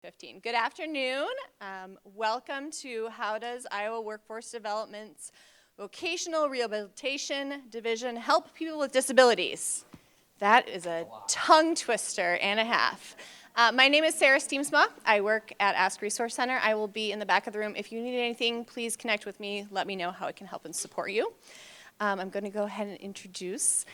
15. Good afternoon. Welcome to How Does Iowa Workforce Development's Vocational Rehabilitation Division Help People with Disabilities? That is a tongue twister and a half. My name is Sarah Steemsma. I work at Ask Resource Center. I will be in the back of the room. If you need anything, please connect with me. Let me know how I can help and support you. I'm going to go ahead and introduce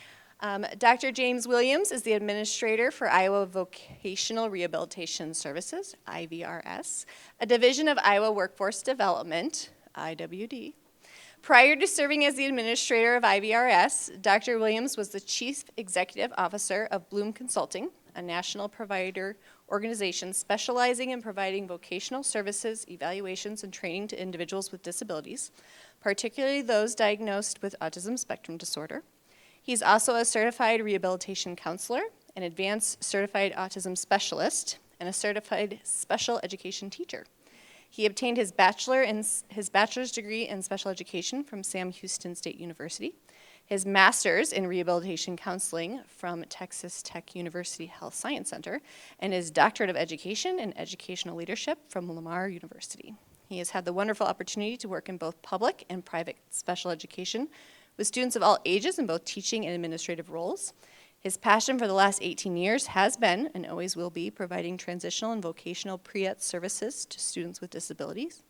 Dr. James Williams is the Administrator for Iowa Vocational Rehabilitation Services, IVRS, a division of Iowa Workforce Development, IWD. Prior to serving as the Administrator of IVRS, Dr. Williams was the Chief Executive Officer of Bloom Consulting, a national provider organization specializing in providing vocational services, evaluations, and training to individuals with disabilities, particularly those diagnosed with Autism Spectrum Disorder. He's also a Certified Rehabilitation Counselor, an Advanced Certified Autism Specialist, and a Certified Special Education Teacher. He obtained his bachelor's degree in special education from Sam Houston State University, his master's in rehabilitation counseling from Texas Tech University Health Science Center, and his Doctorate of Education in educational leadership from Lamar University. He has had the wonderful opportunity to work in both public and private special education with students of all ages in both teaching and administrative roles. His passion for the last 18 years has been, and always will be, providing transitional and vocational pre-ETS services to students with disabilities.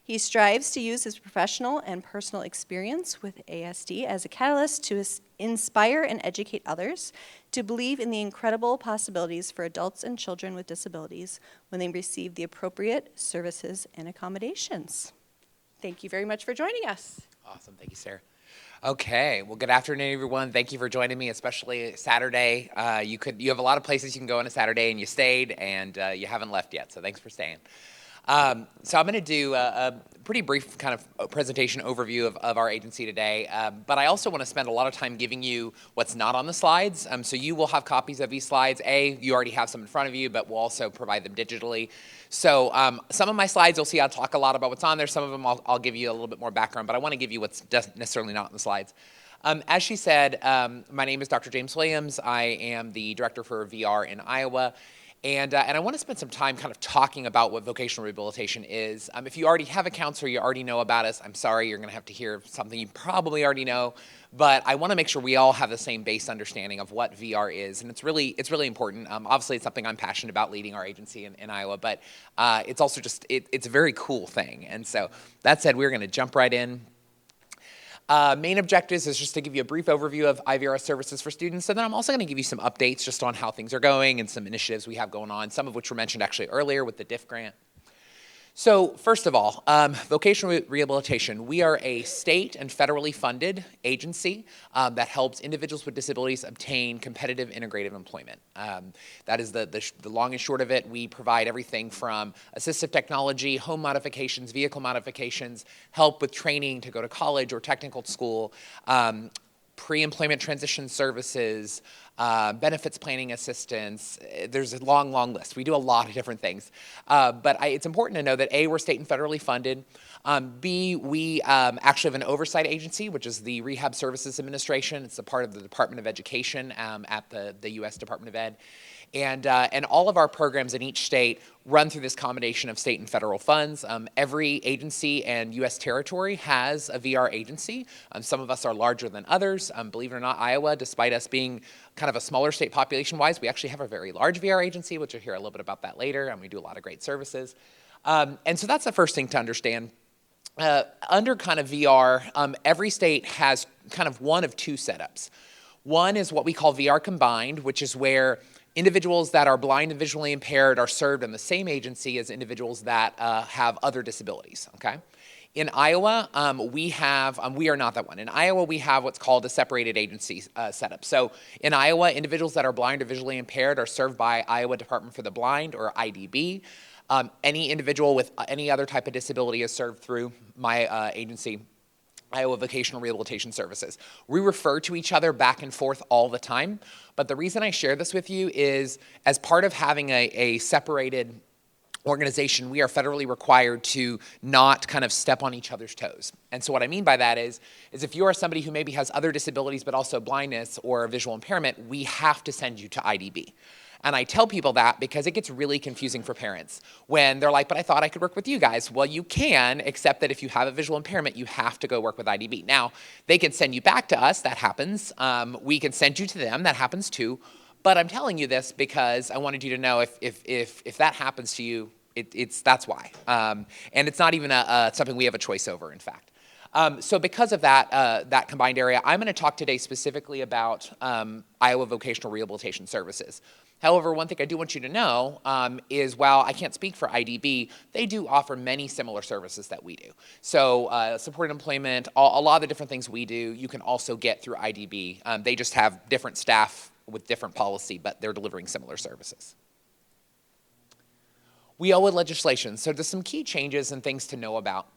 He strives to use his professional and personal experience with ASD as a catalyst to inspire and educate others to believe in the incredible possibilities for adults and children with disabilities when they receive the appropriate services and accommodations. Thank you very much for joining us. Awesome, thank you, Sarah. Okay, well, good afternoon, everyone. Thank you for joining me, especially Saturday. You have a lot of places you can go on a Saturday, and you stayed, and you haven't left yet, so thanks for staying. So I'm going to do a pretty brief kind of presentation overview of our agency today, but I also want to spend a lot of time giving you what's not on the slides. So you will have copies of these slides. You already have some in front of you, but we'll also provide them digitally. So some of my slides, you'll see I'll talk a lot about what's on there. Some of them I'll give you a little bit more background, but I want to give you what's necessarily not in the slides. As she said, my name is Dr. James Williams. I am the Director for VR in Iowa. And I want to spend some time kind of talking about what vocational rehabilitation is. If you already have a counselor, you already know about us. I'm sorry, you're going to have to hear something you probably already know. But I want to make sure we all have the same base understanding of what VR is. And it's really important. Obviously, it's something I'm passionate about leading our agency in Iowa. But it's also just, it's a very cool thing. And so that said, we're going to jump right in. Main objectives is just to give you a brief overview of IVRS services for students, and then I'm also going to give you some updates just on how things are going and some initiatives we have going on, some of which were mentioned actually earlier with the DIF grant. So first of all, vocational rehabilitation. We are a state and federally funded agency that helps individuals with disabilities obtain competitive integrative employment. That is the long and short of it. We provide everything from assistive technology, home modifications, vehicle modifications, help with training to go to college or technical school, pre-employment transition services, benefits planning assistance. There's a long list. We do a lot of different things. But it's important to know that A, we're state and federally funded. B, we actually have an oversight agency, which is the Rehab Services Administration. It's a part of the Department of Education at the U.S. Department of Ed. And all of our programs in each state run through this combination of state and federal funds. Every agency and U.S. territory has a VR agency. Some of us are larger than others. Believe it or not, Iowa, despite us being kind of a smaller state population-wise, we actually have a very large VR agency, which you'll hear a little bit about that later, and we do a lot of great services. And so that's the first thing to understand. Under kind of VR, every state has kind of one of two setups. One is what we call VR combined, which is where individuals that are blind and visually impaired are served in the same agency as individuals that have other disabilities, okay? In Iowa, we are not that one. In Iowa, we have what's called a separated agency setup. So in Iowa, individuals that are blind or visually impaired are served by Iowa Department for the Blind, or IDB. Any individual with any other type of disability is served through my agency, Iowa Vocational Rehabilitation Services. We refer to each other back and forth all the time, but the reason I share this with you is as part of having a separated organization, we are federally required to not kind of step on each other's toes. And so what I mean by that is if you are somebody who maybe has other disabilities but also blindness or visual impairment, we have to send you to IDB. And I tell people that because it gets really confusing for parents when they're like, but I thought I could work with you guys. Well, you can, except that if you have a visual impairment, you have to go work with IDB. Now, they can send you back to us, that happens. We can send you to them, that happens too. But I'm telling you this because I wanted you to know if that happens to you, that's why. And it's not even something we have a choice over, in fact. So because of that combined area, I'm going to talk today specifically about Iowa Vocational Rehabilitation Services. However, one thing I do want you to know is while I can't speak for IDB, they do offer many similar services that we do. So supported employment, a lot of the different things we do, you can also get through IDB. They just have different staff with different policy, but they're delivering similar services. WIOA legislation. So there's some key changes and things to know about.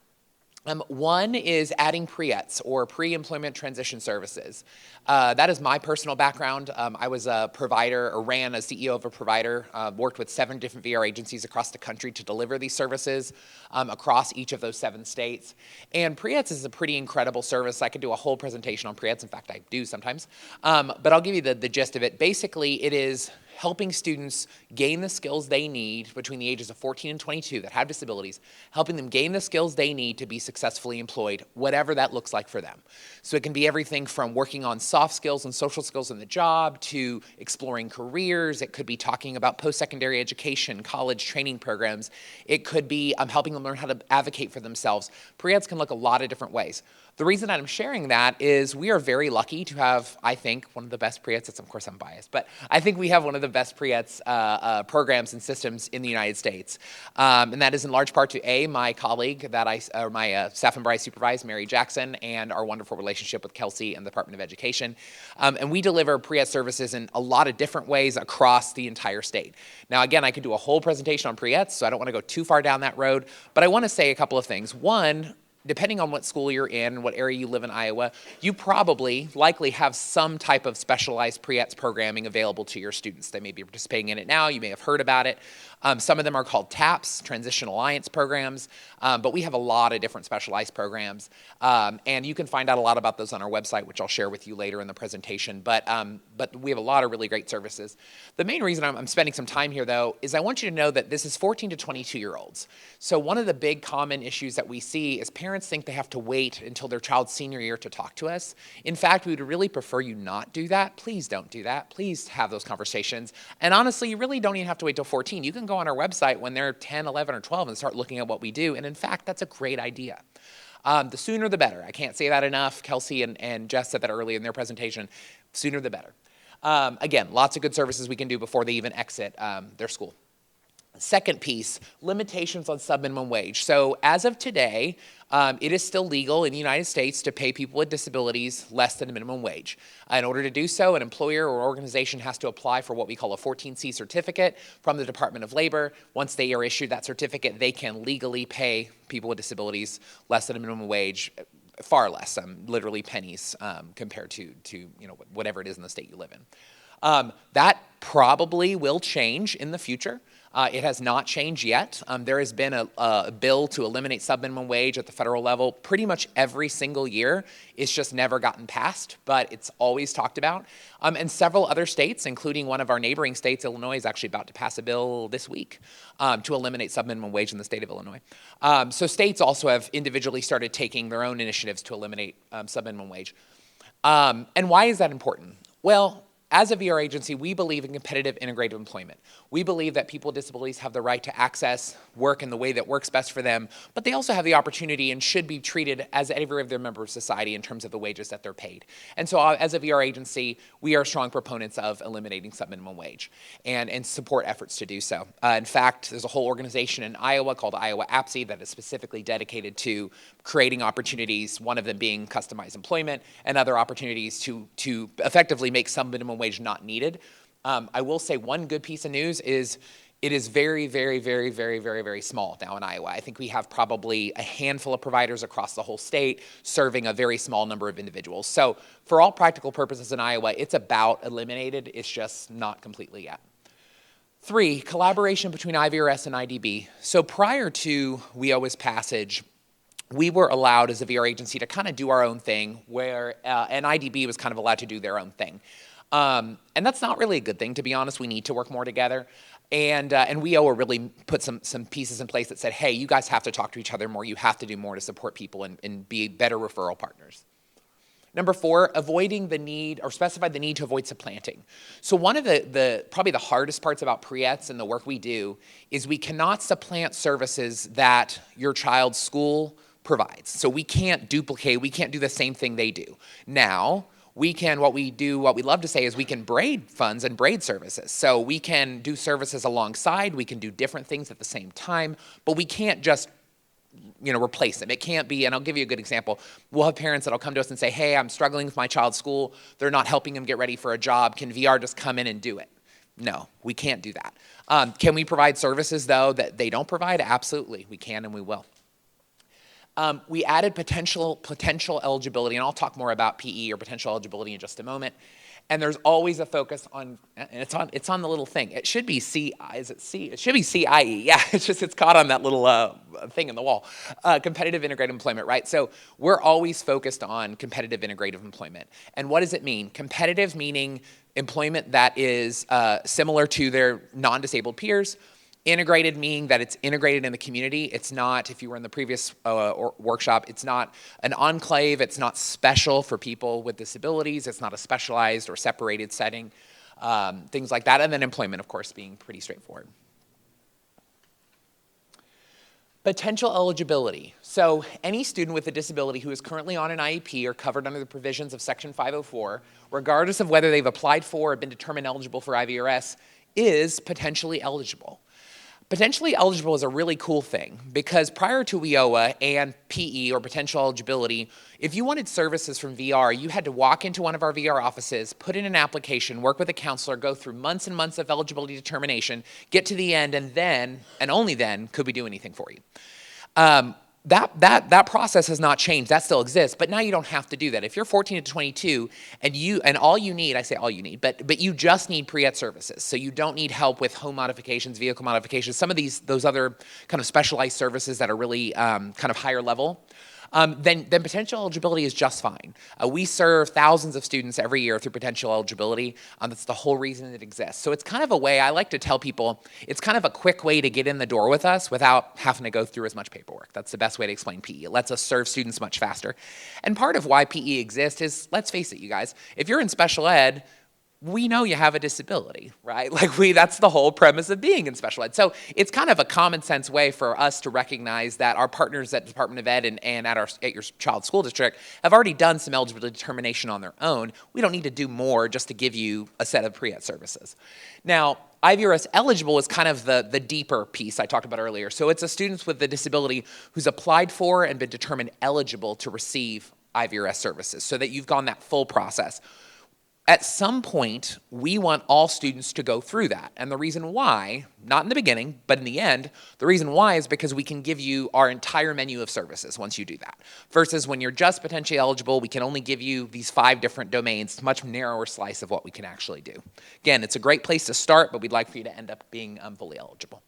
One is adding Pre-ETS, or pre-employment transition services. That is my personal background. I was a provider, or ran as CEO of a provider, worked with 7 different VR agencies across the country to deliver these services across each of those 7 states. And Pre-ETS is a pretty incredible service. I could do a whole presentation on Pre-ETS. In fact, I do sometimes. But I'll give you the gist of it. Basically, it is helping students gain the skills they need between the ages of 14 and 22 that have disabilities, helping them gain the skills they need to be successfully employed, whatever that looks like for them. So it can be everything from working on soft skills and social skills in the job to exploring careers. It could be talking about post-secondary education, college training programs. It could be helping them learn how to advocate for themselves. Pre-ETS can look a lot of different ways. The reason I'm sharing that is we are very lucky to have, I think, one of the best Pre-ETS, of course I'm biased, but I think we have one of the best Pre-ETS programs and systems in the United States. And that is in large part to my colleague that my staff member I supervise, Mary Jackson, and our wonderful relationship with Kelsey and the Department of Education. And we deliver Pre-ETS services in a lot of different ways across the entire state. Now, again, I could do a whole presentation on Pre-ETS, so I don't want to go too far down that road, but I want to say a couple of things. One, depending on what school you're in and what area you live in Iowa, you likely have some type of specialized Pre-ETS programming available to your students. They may be participating in it now. You may have heard about it. Some of them are called TAPs, Transitional Alliance programs, but we have a lot of different specialized programs. And you can find out a lot about those on our website, which I'll share with you later in the presentation. But we have a lot of really great services. The main reason I'm spending some time here, though, is I want you to know that this is 14 to 22-year-olds. So one of the big common issues that we see is parents think they have to wait until their child's senior year to talk to us. In fact, we would really prefer you not do that. Please don't do that. Please have those conversations. And honestly, you really don't even have to wait till 14. You can go on our website when they're 10, 11, or 12 and start looking at what we do. And in fact, that's a great idea. The sooner the better. I can't say that enough. Kelsey and Jess said that earlier in their presentation. Sooner the better. Again, lots of good services we can do before they even exit their school. Second piece, limitations on subminimum wage. So as of today, it is still legal in the United States to pay people with disabilities less than a minimum wage. In order to do so, an employer or organization has to apply for what we call a 14C certificate from the Department of Labor. Once they are issued that certificate, they can legally pay people with disabilities less than a minimum wage, far less, literally pennies compared to whatever it is in the state you live in. That probably will change in the future. It has not changed yet. There has been a bill to eliminate subminimum wage at the federal level pretty much every single year. It's just never gotten passed, but it's always talked about. And several other states, including one of our neighboring states, Illinois, is actually about to pass a bill this week to eliminate subminimum wage in the state of Illinois. So states also have individually started taking their own initiatives to eliminate subminimum wage. And why is that important? Well, as a VR agency, we believe in competitive integrated employment. We believe that people with disabilities have the right to access work in the way that works best for them, but they also have the opportunity and should be treated as every of their member of society in terms of the wages that they're paid. And so as a VR agency, we are strong proponents of eliminating subminimum wage and support efforts to do so. In fact, there's a whole organization in Iowa called Iowa APSE that is specifically dedicated to creating opportunities, one of them being customized employment, and other opportunities to effectively make some minimum wage not needed. I will say one good piece of news is it is very, very, very, very, very, very small now in Iowa. I think we have probably a handful of providers across the whole state serving a very small number of individuals. So for all practical purposes in Iowa, it's about eliminated. It's just not completely yet. 3, collaboration between IVRS and IDB. So prior to WIOA's passage, we were allowed as a VR agency to kind of do our own thing, where and IDB was kind of allowed to do their own thing. And that's not really a good thing, to be honest. We need to work more together. And WIOA really put some pieces in place that said, hey, you guys have to talk to each other more. You have to do more to support people and be better referral partners. Number 4, avoiding the need, or specify the need to avoid supplanting. So one of the probably the hardest parts about Pre-ETS and the work we do is we cannot supplant services that your child's school provides. So we can't duplicate, we can't do the same thing they do. Now, we can, what we love to say is we can braid funds and braid services. So we can do services alongside, we can do different things at the same time, but we can't just replace them. It can't be, and I'll give you a good example. We'll have parents that'll come to us and say, hey, I'm struggling with my child's school. They're not helping them get ready for a job. Can VR just come in and do it? No, we can't do that. Can we provide services, though, that they don't provide? Absolutely, we can and we will. We added potential eligibility, and I'll talk more about PE or potential eligibility in just a moment. And there's always a focus on, and it's on the little thing. It should be CI, is it C? It should be CIE, yeah, it's caught on that little thing in the wall. Competitive integrated employment, right? So we're always focused on competitive integrative employment. And what does it mean? Competitive meaning employment that is similar to their non-disabled peers. Integrated meaning that it's integrated in the community. It's not, if you were in the previous workshop, it's not an enclave, it's not special for people with disabilities, it's not a specialized or separated setting, things like that. And then employment, of course, being pretty straightforward. Potential eligibility. So any student with a disability who is currently on an IEP or covered under the provisions of Section 504, regardless of whether they've applied for or been determined eligible for IVRS, is potentially eligible. Potentially eligible is a really cool thing because prior to WIOA and PE or potential eligibility, if you wanted services from VR, you had to walk into one of our VR offices, put in an application, work with a counselor, go through months and months of eligibility determination, get to the end, and then, and only then, could we do anything for you. That process has not changed. That still exists, but now you don't have to do that. If you're 14 to 22 and all you need, I say all you need, but you just need pre-ETS services. So you don't need help with home modifications, vehicle modifications, some of those other kind of specialized services that are really kind of higher level. Then potential eligibility is just fine. We serve thousands of students every year through potential eligibility. That's the whole reason it exists. So it's kind of a way, I like to tell people, it's kind of a quick way to get in the door with us without having to go through as much paperwork. That's the best way to explain PE. It lets us serve students much faster. And part of why PE exists is, let's face it, you guys, if you're in special ed, we know you have a disability, right? That's the whole premise of being in special ed. So it's kind of a common sense way for us to recognize that our partners at Department of Ed and at your child's school district have already done some eligibility determination on their own. We don't need to do more just to give you a set of pre-ETS services. Now, IVRS eligible is kind of the deeper piece I talked about earlier. So it's a student with a disability who's applied for and been determined eligible to receive IVRS services so that you've gone that full process. At some point, we want all students to go through that. And the reason why, not in the beginning, but in the end, the reason why is because we can give you our entire menu of services once you do that. Versus when you're just potentially eligible, we can only give you these 5 different domains, much narrower slice of what we can actually do. Again, it's a great place to start, but we'd like for you to end up being fully eligible.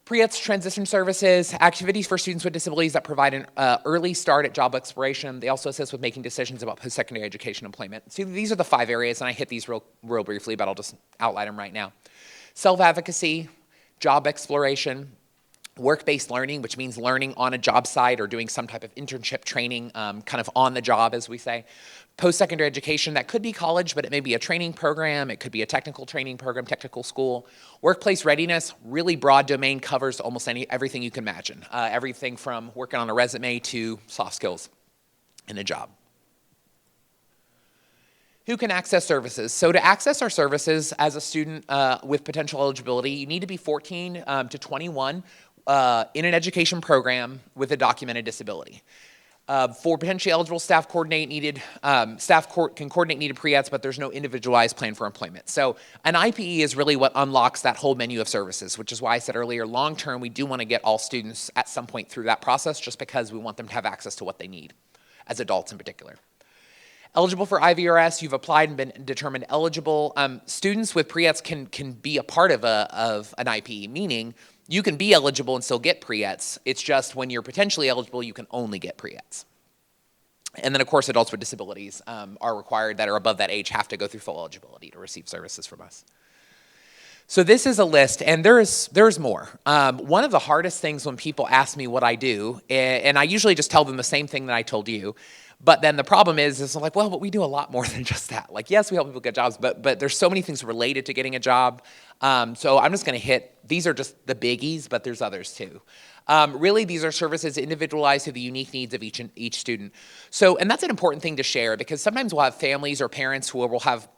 Pre-ETS transition services, activities for students with disabilities that provide an early start at job exploration. They also assist with making decisions about post-secondary education employment. So these are the 5 areas, and I hit these real briefly, but I'll just outline them right now. Self-advocacy, job exploration, work-based learning, which means learning on a job site or doing some type of internship training, kind of on the job, as we say. Post-secondary education, that could be college, but it may be a training program, it could be a technical training program, technical school. Workplace readiness, really broad domain, covers almost everything you can imagine. Everything from working on a resume to soft skills in a job. Who can access services? So to access our services as a student with potential eligibility, you need to be 14 to 21 in an education program with a documented disability. For potentially eligible staff can coordinate needed pre-ETS, but there's no individualized plan for employment. So an IPE is really what unlocks that whole menu of services, which is why I said earlier, long term, we do want to get all students at some point through that process just because we want them to have access to what they need, as adults in particular. Eligible for IVRS, you've applied and been determined eligible. Students with pre-ETS can be a part of an IPE, meaning you can be eligible and still get pre-ETS. It's just when you're potentially eligible, you can only get pre-ETS. And then, of course, adults with disabilities are required that are above that age have to go through full eligibility to receive services from us. So this is a list, and there's more. One of the hardest things when people ask me what I do, and I usually just tell them the same thing that I told you, but then the problem is like, well, but we do a lot more than just that. Like, yes, we help people get jobs, but there's so many things related to getting a job. So I'm just gonna hit, these are just the biggies, but there's others too. Really, these are services individualized to the unique needs of each student. So, and that's an important thing to share, because sometimes we'll have families or parents who will have,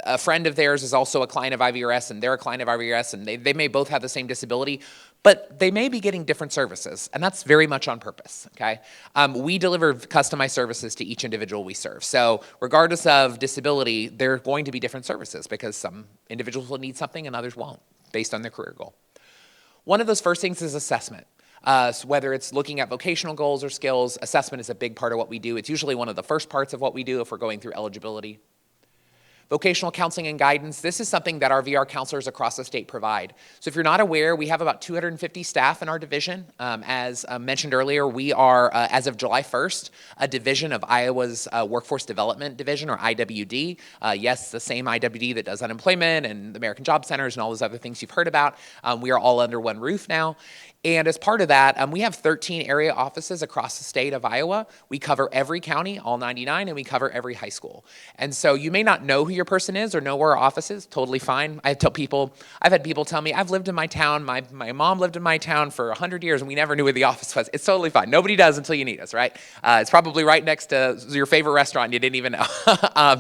a friend of theirs is also a client of IVRS, and they're a client of IVRS, and they may both have the same disability, but they may be getting different services, and that's very much on purpose, okay? We deliver customized services to each individual we serve. So regardless of disability, there are going to be different services, because some individuals will need something and others won't, based on their career goal. One of those first things is assessment. So whether it's looking at vocational goals or skills, assessment is a big part of what we do. It's usually one of the first parts of what we do if we're going through eligibility. Vocational counseling and guidance, this is something that our VR counselors across the state provide. So if you're not aware, we have about 250 staff in our division. As mentioned earlier, we are, as of July 1st, a division of Iowa's Workforce Development Division, or IWD. Yes, the same IWD that does unemployment and the American Job Centers and all those other things you've heard about. We are all under one roof now. And as part of that, we have 13 area offices across the state of Iowa. We cover every county, all 99, and we cover every high school. And so you may not know who your person is or know where our office is, totally fine. I've had people tell me, I've lived in my town, my mom lived in my town for 100 years, and we never knew where the office was. It's totally fine. Nobody does until you need us, right? It's probably right next to your favorite restaurant and you didn't even know.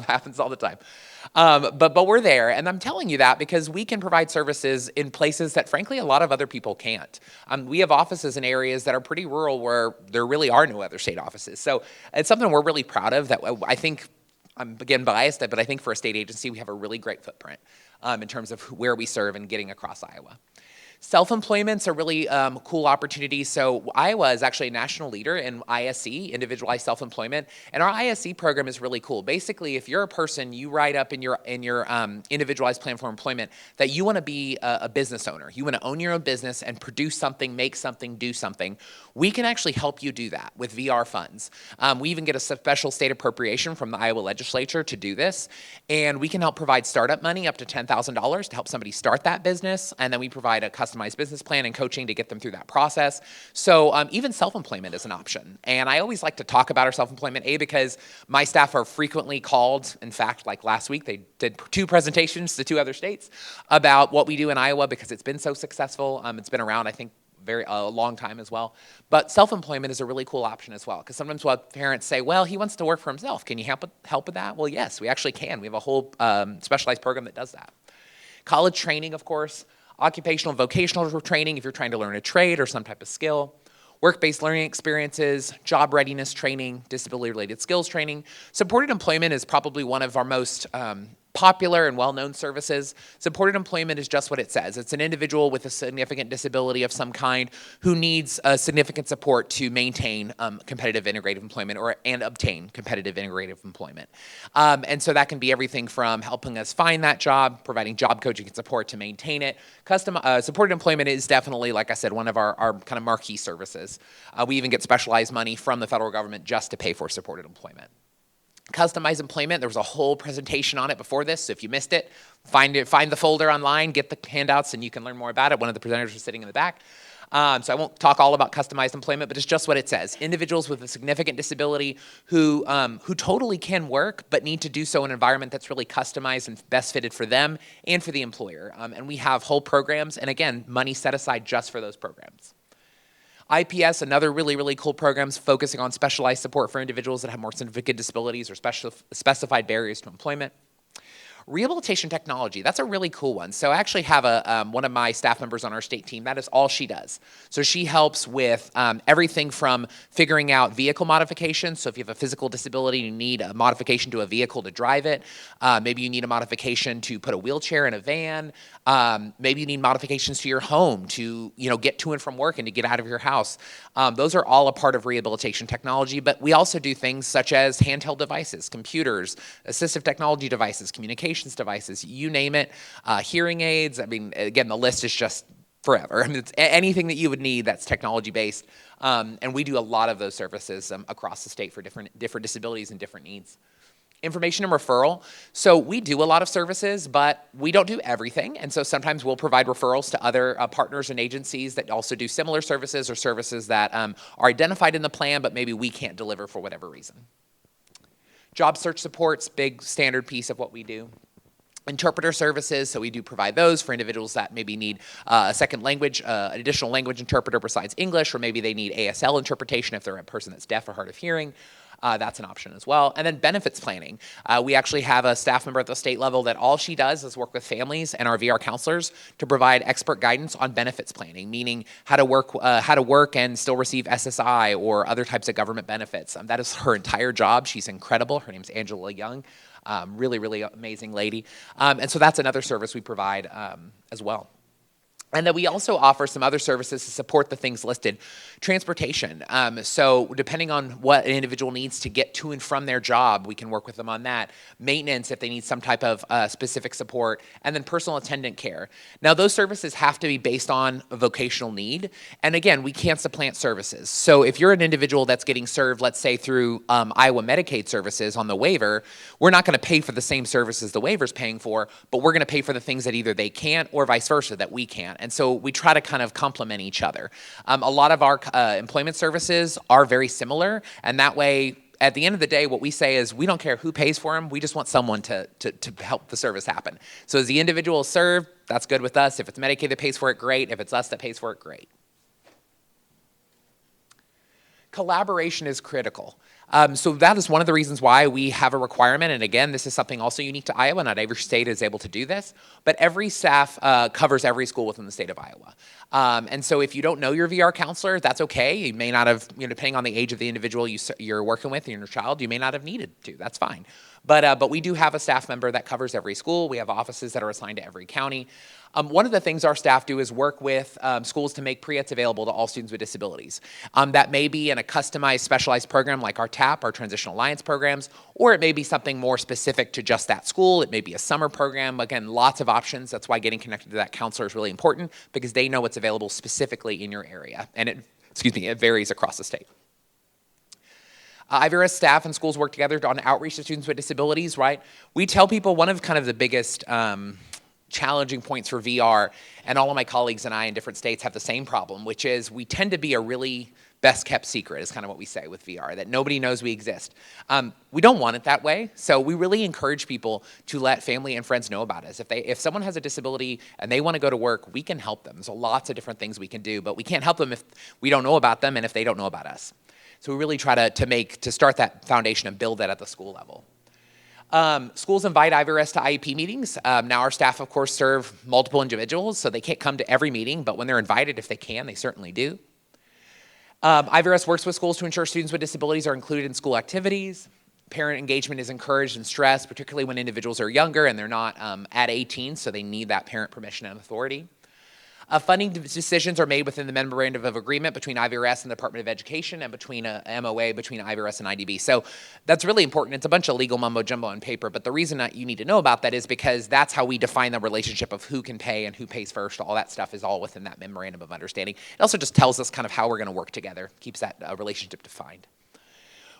Happens all the time. But we're there, and I'm telling you that because we can provide services in places that, frankly, a lot of other people can't. We have offices in areas that are pretty rural where there really are no other state offices. So it's something we're really proud of, that I think, I'm again biased, but I think for a state agency, we have a really great footprint in terms of where we serve and getting across Iowa. Self-employment's a really cool opportunity. So Iowa is actually a national leader in ISE, individualized self-employment, and our ISE program is really cool. Basically, if you're a person, you write up in your individualized plan for employment that you want to be a business owner. You want to own your own business and produce something, make something, do something. We can actually help you do that with VR funds. We even get a special state appropriation from the Iowa legislature to do this, and we can help provide startup money up to $10,000 to help somebody start that business, and then we provide a customized business plan and coaching to get them through that process. So even self-employment is an option. And I always like to talk about our self-employment, because my staff are frequently called. In fact, like last week, they did 2 presentations to 2 other states about what we do in Iowa because it's been so successful. It's been around, I think, a long time as well. But self-employment is a really cool option as well, because sometimes we'll have parents say, well, he wants to work for himself. Can you help with that? Well, yes, we actually can. We have a whole specialized program that does that. College training, of course. Occupational and vocational training if you're trying to learn a trade or some type of skill. Work-based learning experiences, job readiness training, disability-related skills training. Supported employment is probably one of our most popular and well-known services. Supported employment is just what it says. It's an individual with a significant disability of some kind who needs significant support to maintain competitive integrative employment and obtain competitive integrative employment. And so that can be everything from helping us find that job, providing job coaching and support to maintain it. Supported employment is definitely, like I said, one of our kind of marquee services. We even get specialized money from the federal government just to pay for supported employment. Customized employment, there was a whole presentation on it before this, so if you missed it, find the folder online, get the handouts, and you can learn more about it. One of the presenters was sitting in the back. So I won't talk all about customized employment, but it's just what it says. Individuals with a significant disability who totally can work, but need to do so in an environment that's really customized and best fitted for them and for the employer. And we have whole programs, and again, money set aside just for those programs. IPS, another really, really cool program focusing on specialized support for individuals that have more significant disabilities or specified barriers to employment. Rehabilitation technology, that's a really cool one. So I actually have one of my staff members on our state team, that is all she does. So she helps with everything from figuring out vehicle modifications. So if you have a physical disability, you need a modification to a vehicle to drive it. Maybe you need a modification to put a wheelchair in a van. Maybe you need modifications to your home to, get to and from work and to get out of your house. Those are all a part of rehabilitation technology, but we also do things such as handheld devices, computers, assistive technology devices, communications devices, you name it, hearing aids. I mean, again, the list is just forever. I mean, it's anything that you would need that's technology-based, and we do a lot of those services across the state for different disabilities and different needs. Information and referral. So we do a lot of services, but we don't do everything. And so sometimes we'll provide referrals to other partners and agencies that also do similar services or services that are identified in the plan, but maybe we can't deliver for whatever reason. Job search support's big standard piece of what we do. Interpreter services, so we do provide those for individuals that maybe need a second language, an additional language interpreter besides English, or maybe they need ASL interpretation if they're a person that's deaf or hard of hearing. That's an option as well. And then benefits planning. We actually have a staff member at the state level that all she does is work with families and our VR counselors to provide expert guidance on benefits planning, meaning how to work and still receive SSI or other types of government benefits. That is her entire job. She's incredible. Her name's Angela Young. Really, really amazing lady. And so that's another service we provide as well. And then we also offer some other services to support the things listed. Transportation. So depending on what an individual needs to get to and from their job, we can work with them on that. Maintenance if they need some type of specific support. And then personal attendant care. Now those services have to be based on a vocational need. And again, we can't supplant services. So if you're an individual that's getting served, let's say through Iowa Medicaid services on the waiver, we're not going to pay for the same services the waiver's paying for, but we're going to pay for the things that either they can't or vice versa that we can't. And so we try to kind of complement each other. A lot of our employment services are very similar, and that way, at the end of the day, what we say is we don't care who pays for them, we just want someone to help the service happen. So as the individual is served, that's good with us. If it's Medicaid that pays for it, great. If it's us that pays for it, great. Collaboration is critical. So that is one of the reasons why we have a requirement, and again, this is something also unique to Iowa, not every state is able to do this, but every staff covers every school within the state of Iowa. And so if you don't know your VR counselor, that's okay. You may not have, depending on the age of the individual you're working with and your child, you may not have needed to, that's fine. But we do have a staff member that covers every school. We have offices that are assigned to every county. One of the things our staff do is work with schools to make Pre-ETS available to all students with disabilities. That may be in a customized, specialized program like our TAP, our Transitional Alliance programs, or it may be something more specific to just that school. It may be a summer program. Again, lots of options. That's why getting connected to that counselor is really important because they know what's available specifically in your area. And it varies across the state. IVRS staff and schools work together on outreach to students with disabilities, right? We tell people one of kind of the biggest challenging points for VR, and all of my colleagues and I in different states have the same problem, which is we tend to be a really best kept secret is kind of what we say with VR, that nobody knows we exist. We don't want it that way, so we really encourage people to let family and friends know about us. If someone has a disability and they want to go to work, we can help them. There's lots of different things we can do, but we can't help them if we don't know about them and if they don't know about us. So we really try to start that foundation and build that at the school level. Schools invite IVRS to IEP meetings. Now our staff, of course, serve multiple individuals, so they can't come to every meeting, but when they're invited, if they can, they certainly do. IVRS works with schools to ensure students with disabilities are included in school activities. Parent engagement is encouraged and stressed, particularly when individuals are younger and they're not at 18, so they need that parent permission and authority. Funding decisions are made within the memorandum of agreement between IVRS and the Department of Education and between a MOA between IVRS and IDB. So that's really important. It's a bunch of legal mumbo jumbo on paper, but the reason that you need to know about that is because that's how we define the relationship of who can pay and who pays first. All that stuff is all within that memorandum of understanding. It also just tells us kind of how we're going to work together, keeps that relationship defined.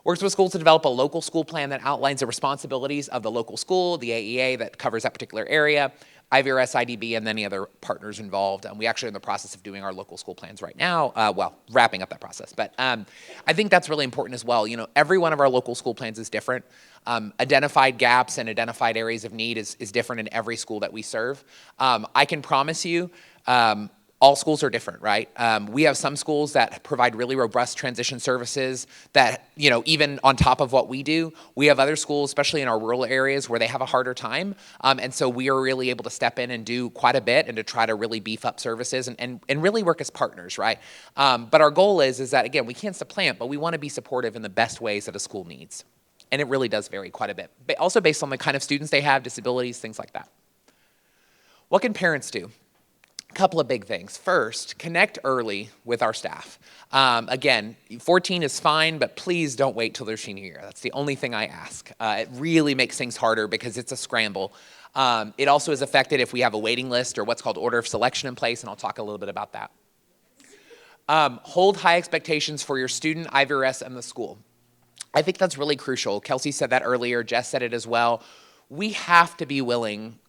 Works with schools to develop a local school plan that outlines the responsibilities of the local school, the AEA that covers that particular area, IVRS, IDB, and any other partners involved. We actually are in the process of doing our local school plans right now, wrapping up that process. But I think that's really important as well. Every one of our local school plans is different. Identified gaps and identified areas of need is different in every school that we serve. I can promise you, all schools are different, right? We have some schools that provide really robust transition services that, even on top of what we do. We have other schools, especially in our rural areas, where they have a harder time. And so we are really able to step in and do quite a bit and to try to really beef up services and really work as partners, right? But our goal is that, again, we can't supplant, but we want to be supportive in the best ways that a school needs. And it really does vary quite a bit, but also based on the kind of students they have, disabilities, things like that. What can parents do? A couple of big things. First, connect early with our staff. Again, 14 is fine, but please don't wait till their senior year. That's the only thing I ask. It really makes things harder because it's a scramble. It also is affected if we have a waiting list or what's called order of selection in place, and I'll talk a little bit about that. Hold high expectations for your student, IVRS, and the school. I think that's really crucial. Kelsey said that earlier. Jess said it as well. We have to be willing.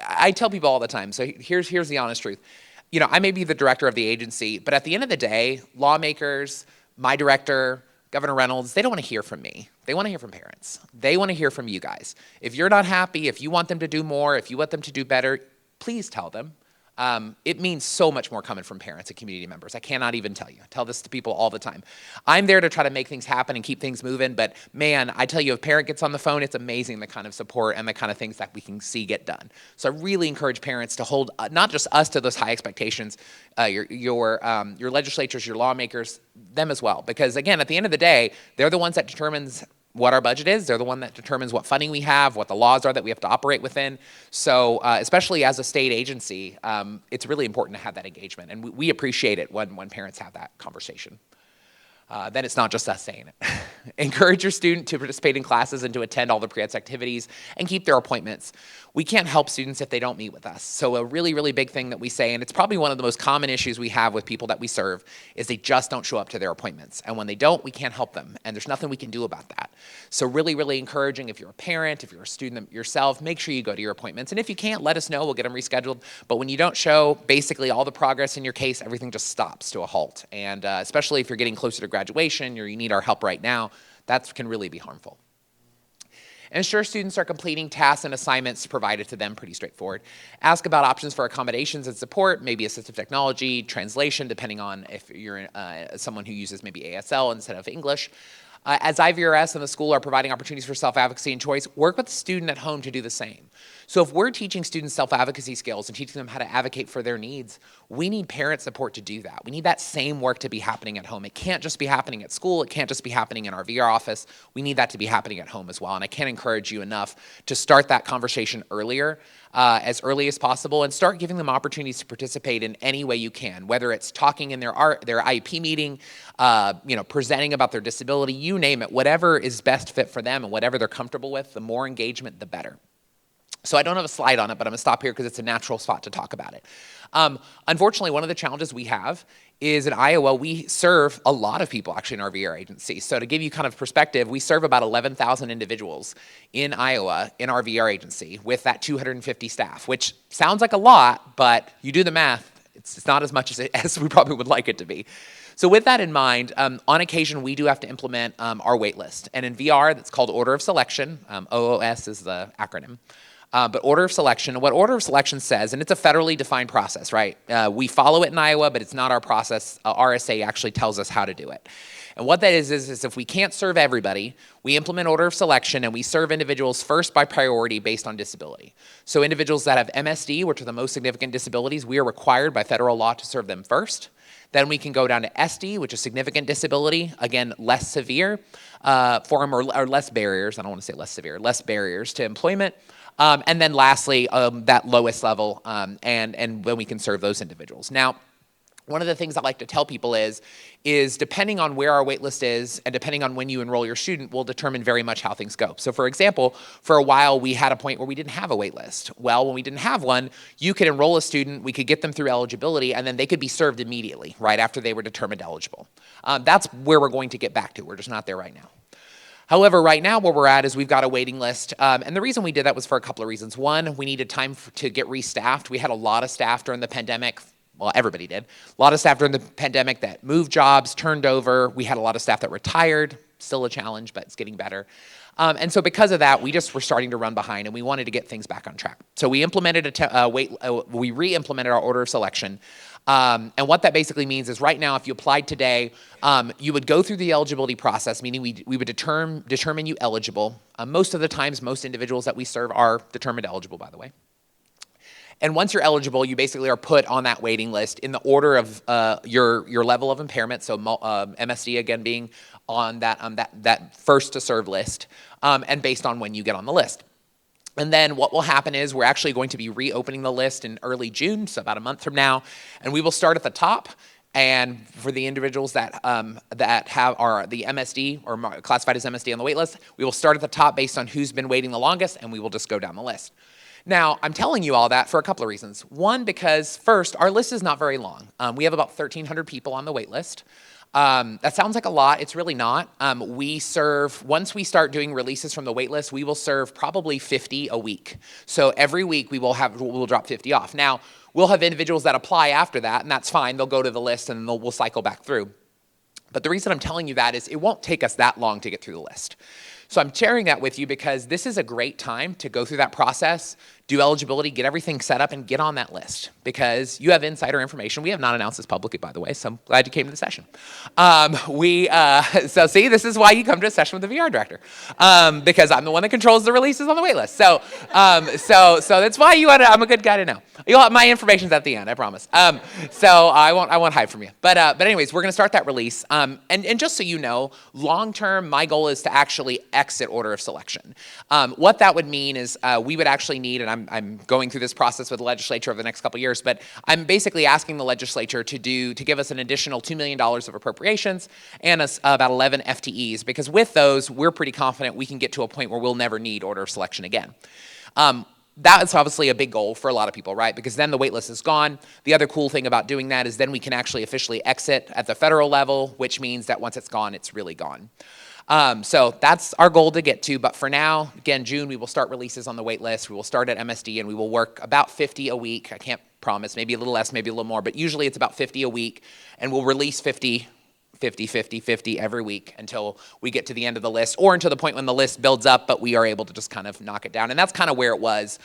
I tell people all the time, so here's the honest truth. I may be the director of the agency, but at the end of the day, lawmakers, my director, Governor Reynolds, they don't want to hear from me. They want to hear from parents. They want to hear from you guys. If you're not happy, if you want them to do more, if you want them to do better, please tell them. It means so much more coming from parents and community members. I cannot even tell you. I tell this to people all the time. I'm there to try to make things happen and keep things moving, but man, I tell you, if a parent gets on the phone, it's amazing the kind of support and the kind of things that we can see get done. So I really encourage parents to hold not just us to those high expectations, your legislators, your lawmakers, them as well. Because again, at the end of the day, they're the ones that determines what our budget is. They're the one that determines what funding we have, what the laws are that we have to operate within. So especially as a state agency, it's really important to have that engagement. And we appreciate it when parents have that conversation. Then it's not just us saying it. Encourage your student to participate in classes and to attend all the pre-ETS activities and keep their appointments. We can't help students if they don't meet with us. So a really, really big thing that we say, and it's probably one of the most common issues we have with people that we serve, is they just don't show up to their appointments. And when they don't, we can't help them. And there's nothing we can do about that. So really, really encouraging, if you're a parent, if you're a student yourself, make sure you go to your appointments. And if you can't, let us know. We'll get them rescheduled. But when you don't show basically all the progress in your case, everything just stops to a halt. And especially if you're getting closer to graduation or you need our help right now, that can really be harmful. Ensure students are completing tasks and assignments provided to them, pretty straightforward. Ask about options for accommodations and support, maybe assistive technology, translation, depending on if you're someone who uses maybe ASL instead of English. As IVRS and the school are providing opportunities for self-advocacy and choice, work with the student at home to do the same. So if we're teaching students self-advocacy skills and teaching them how to advocate for their needs, we need parent support to do that. We need that same work to be happening at home. It can't just be happening at school. It can't just be happening in our VR office. We need that to be happening at home as well. And I can't encourage you enough to start that conversation earlier, as early as possible, and start giving them opportunities to participate in any way you can, whether it's talking in their IEP meeting, presenting about their disability, you name it, whatever is best fit for them and whatever they're comfortable with, the more engagement, the better. So I don't have a slide on it, but I'm gonna stop here because it's a natural spot to talk about it. Unfortunately, one of the challenges we have is in Iowa, we serve a lot of people actually in our VR agency. So to give you kind of perspective, we serve about 11,000 individuals in Iowa in our VR agency with that 250 staff, which sounds like a lot, but you do the math, it's not as much as we probably would like it to be. So with that in mind, on occasion, we do have to implement our wait list. And in VR, that's called Order of Selection. OOS is the acronym. But order of selection, what order of selection says, and it's a federally defined process, right? We follow it in Iowa, but it's not our process. RSA actually tells us how to do it. And what that is if we can't serve everybody, we implement order of selection and we serve individuals first by priority based on disability. So individuals that have MSD, which are the most significant disabilities, we are required by federal law to serve them first. Then we can go down to SD, which is significant disability, again, less severe form or less barriers, I don't want to say less severe, less barriers to employment. And then lastly, that lowest level, and when we can serve those individuals. Now, one of the things I like to tell people is depending on where our wait list is and depending on when you enroll your student will determine very much how things go. So for example, for a while we had a point where we didn't have a wait list. Well, when we didn't have one, you could enroll a student, we could get them through eligibility, and then they could be served immediately, right after they were determined eligible. That's where we're going to get back to. We're just not there right now. However, right now where we're at is we've got a waiting list, and the reason we did that was for a couple of reasons. One, we needed time to get restaffed. We had a lot of staff during the pandemic. Well, everybody did. A lot of staff during the pandemic that moved jobs, turned over. We had a lot of staff that retired. Still a challenge, but it's getting better. And so because of that, we just were starting to run behind, and we wanted to get things back on track. So we implemented we re-implemented our order of selection. And what that basically means is right now, if you applied today, you would go through the eligibility process, meaning we would determine you eligible. Most of the times, most individuals that we serve are determined eligible, by the way. And once you're eligible, you basically are put on that waiting list in the order of your level of impairment. So MSD again being on that first to serve list, and based on when you get on the list. And then what will happen is we're actually going to be reopening the list in early June, so about a month from now, and we will start at the top. And for the individuals that are the MSD or classified as MSD on the wait list, we will start at the top based on who's been waiting the longest, and we will just go down the list. Now, I'm telling you all that for a couple of reasons. One, because first, our list is not very long. We have about 1,300 people on the wait list. That sounds like a lot. It's really not. Once we start doing releases from the wait list, we will serve probably 50 a week. So every week we'll drop 50 off. Now, we'll have individuals that apply after that, and that's fine. They'll go to the list and we'll cycle back through. But the reason I'm telling you that is it won't take us that long to get through the list. So I'm sharing that with you because this is a great time to go through that process, do eligibility, get everything set up, and get on that list because you have insider information. We have not announced this publicly, by the way, so I'm glad you came to the session. So see, this is why you come to a session with the VR director, because I'm the one that controls the releases on the wait list. So that's why I'm a good guy to know. My information's at the end, I promise. So I won't hide from you. But anyways, we're going to start that release. And just so you know, long term, my goal is to actually exit order of selection. What that would mean is we would actually need, and I'm going through this process with the legislature over the next couple of years, but I'm basically asking the legislature to give us an additional $2 million of appropriations and about 11 FTEs, because with those, we're pretty confident we can get to a point where we'll never need order of selection again. That is obviously a big goal for a lot of people, right? Because then the wait list is gone. The other cool thing about doing that is then we can actually officially exit at the federal level, which means that once it's gone, it's really gone. So that's our goal to get to, but for now, again, June, we will start releases on the wait list. We will start at MSD and we will work about 50 a week. I can't promise, maybe a little less, maybe a little more, but usually it's about 50 a week, and we'll release 50 every week until we get to the end of the list or until the point when the list builds up, but we are able to just kind of knock it down. And that's kind of where it was.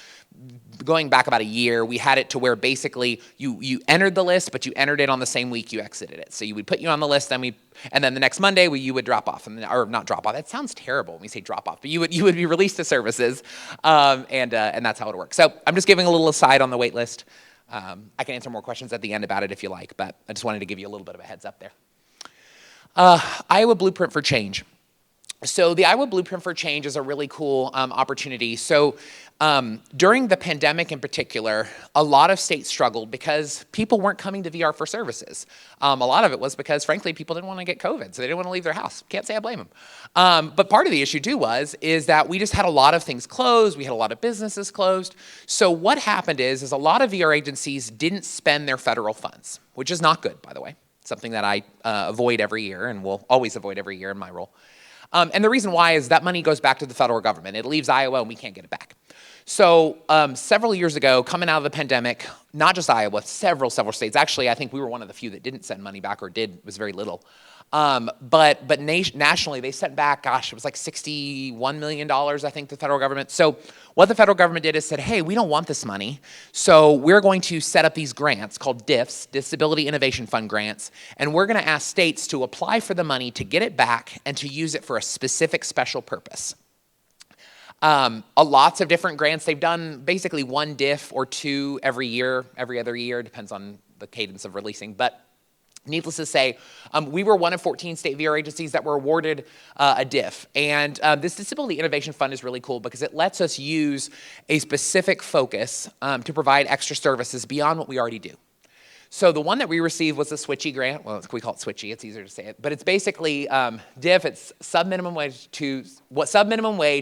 Going back about a year, we had it to where basically you entered the list, but you entered it on the same week you exited it. So you would put you on the list, and then the next Monday you would drop off, or not drop off. That sounds terrible when we say drop off, but you would be released to services, and that's how it works. So I'm just giving a little aside on the wait list. I can answer more questions at the end about it if you like, but I just wanted to give you a little bit of a heads up there. Iowa Blueprint for Change. So the Iowa Blueprint for Change is a really cool opportunity. So during the pandemic in particular, a lot of states struggled because people weren't coming to VR for services. A lot of it was because, frankly, people didn't want to get COVID, so they didn't want to leave their house. Can't say I blame them. But part of the issue, too, is that we just had a lot of things closed. We had a lot of businesses closed. So what happened is a lot of VR agencies didn't spend their federal funds, which is not good, by the way. Something that I avoid every year and will always avoid every year in my role. And the reason why is that money goes back to the federal government. It leaves Iowa and we can't get it back. So several years ago, coming out of the pandemic, not just Iowa, several states. Actually, I think we were one of the few that didn't send money back, or did, was very little. But nationally, they sent back, gosh, it was like $61 million, I think, the federal government. So what the federal government did is said, hey, we don't want this money, so we're going to set up these grants called DIFs, Disability Innovation Fund grants, and we're going to ask states to apply for the money to get it back and to use it for a specific special purpose. Lots of different grants. They've done basically one DIF or two every year, every other year, depends on the cadence of releasing, but needless to say, we were one of 14 state VR agencies that were awarded a DIF. And this Disability Innovation Fund is really cool because it lets us use a specific focus to provide extra services beyond what we already do. So the one that we received was the SWITChy grant. Well, we call it SWITChy, it's easier to say it. But it's basically DIF, it's subminimum wage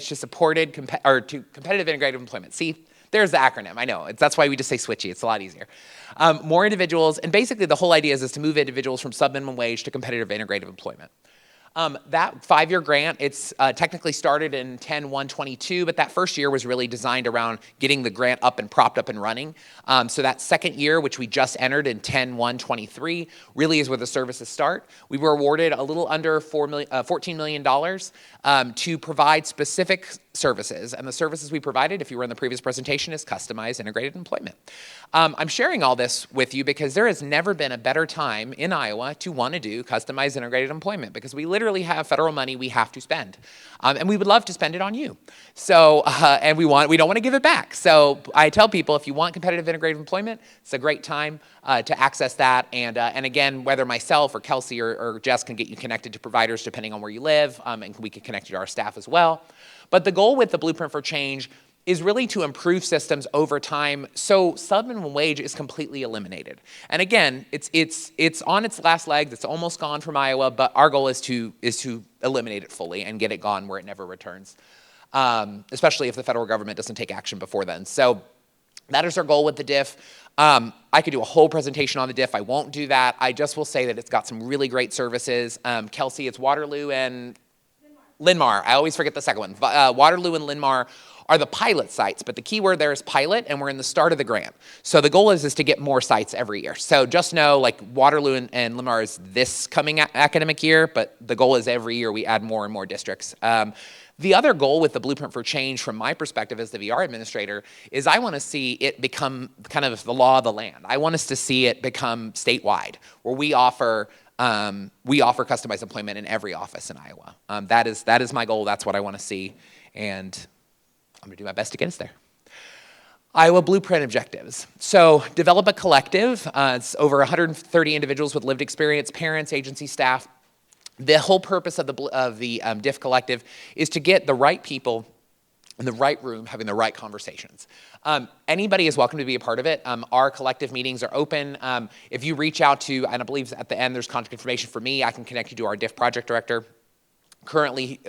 to supported to competitive integrated employment. See, there's the acronym, I know. That's why we just say SWITChy, it's a lot easier. More individuals, and basically the whole idea is to move individuals from subminimum wage to competitive integrated employment. That 5-year grant, it's technically started in 10/1/22, but that first year was really designed around getting the grant up and propped up and running. So that second year, which we just entered in 10/1/23, really is where the services start. We were awarded a little under $14 million to provide specific services. And the services we provided, if you were in the previous presentation, is customized integrated employment. I'm sharing all this with you because there has never been a better time in Iowa to want to do customized integrated employment, because we literally have federal money we have to spend. And we would love to spend it on you. So, and we don't want to give it back. So I tell people, if you want competitive integrated employment, it's a great time to access that. And again, whether myself or Kelsey or Jess can get you connected to providers depending on where you live, and we can connect you to our staff as well. But the goal with the Blueprint for Change is really to improve systems over time so sub-minimum wage is completely eliminated. And again, it's on its last legs. It's almost gone from Iowa, but our goal is to eliminate it fully and get it gone where it never returns, especially if the federal government doesn't take action before then. So that is our goal with the DIF. I could do a whole presentation on the DIF. I won't do that. I just will say that it's got some really great services. Kelsey, it's Waterloo and Linn-Mar. I always forget the second one. Waterloo and Linn-Mar are the pilot sites, but the key word there is pilot, and we're in the start of the grant. So the goal is to get more sites every year. So just know, like, Waterloo and Linn-Mar is this coming academic year, but the goal is every year we add more and more districts. The other goal with the Blueprint for Change, from my perspective as the VR administrator, is I want to see it become kind of the law of the land. I want us to see it become statewide, where we offer customized employment in every office in Iowa. That is my goal. That's what I want to see, and I'm going to do my best to get us there. Iowa Blueprint objectives. So develop a collective. It's over 130 individuals with lived experience, parents, agency staff. The whole purpose of the DIF collective is to get the right people in the right room having the right conversations. Anybody is welcome to be a part of it. Our collective meetings are open. If you reach out to, and I believe at the end there's contact information for me, I can connect you to our DIF project director. Currently,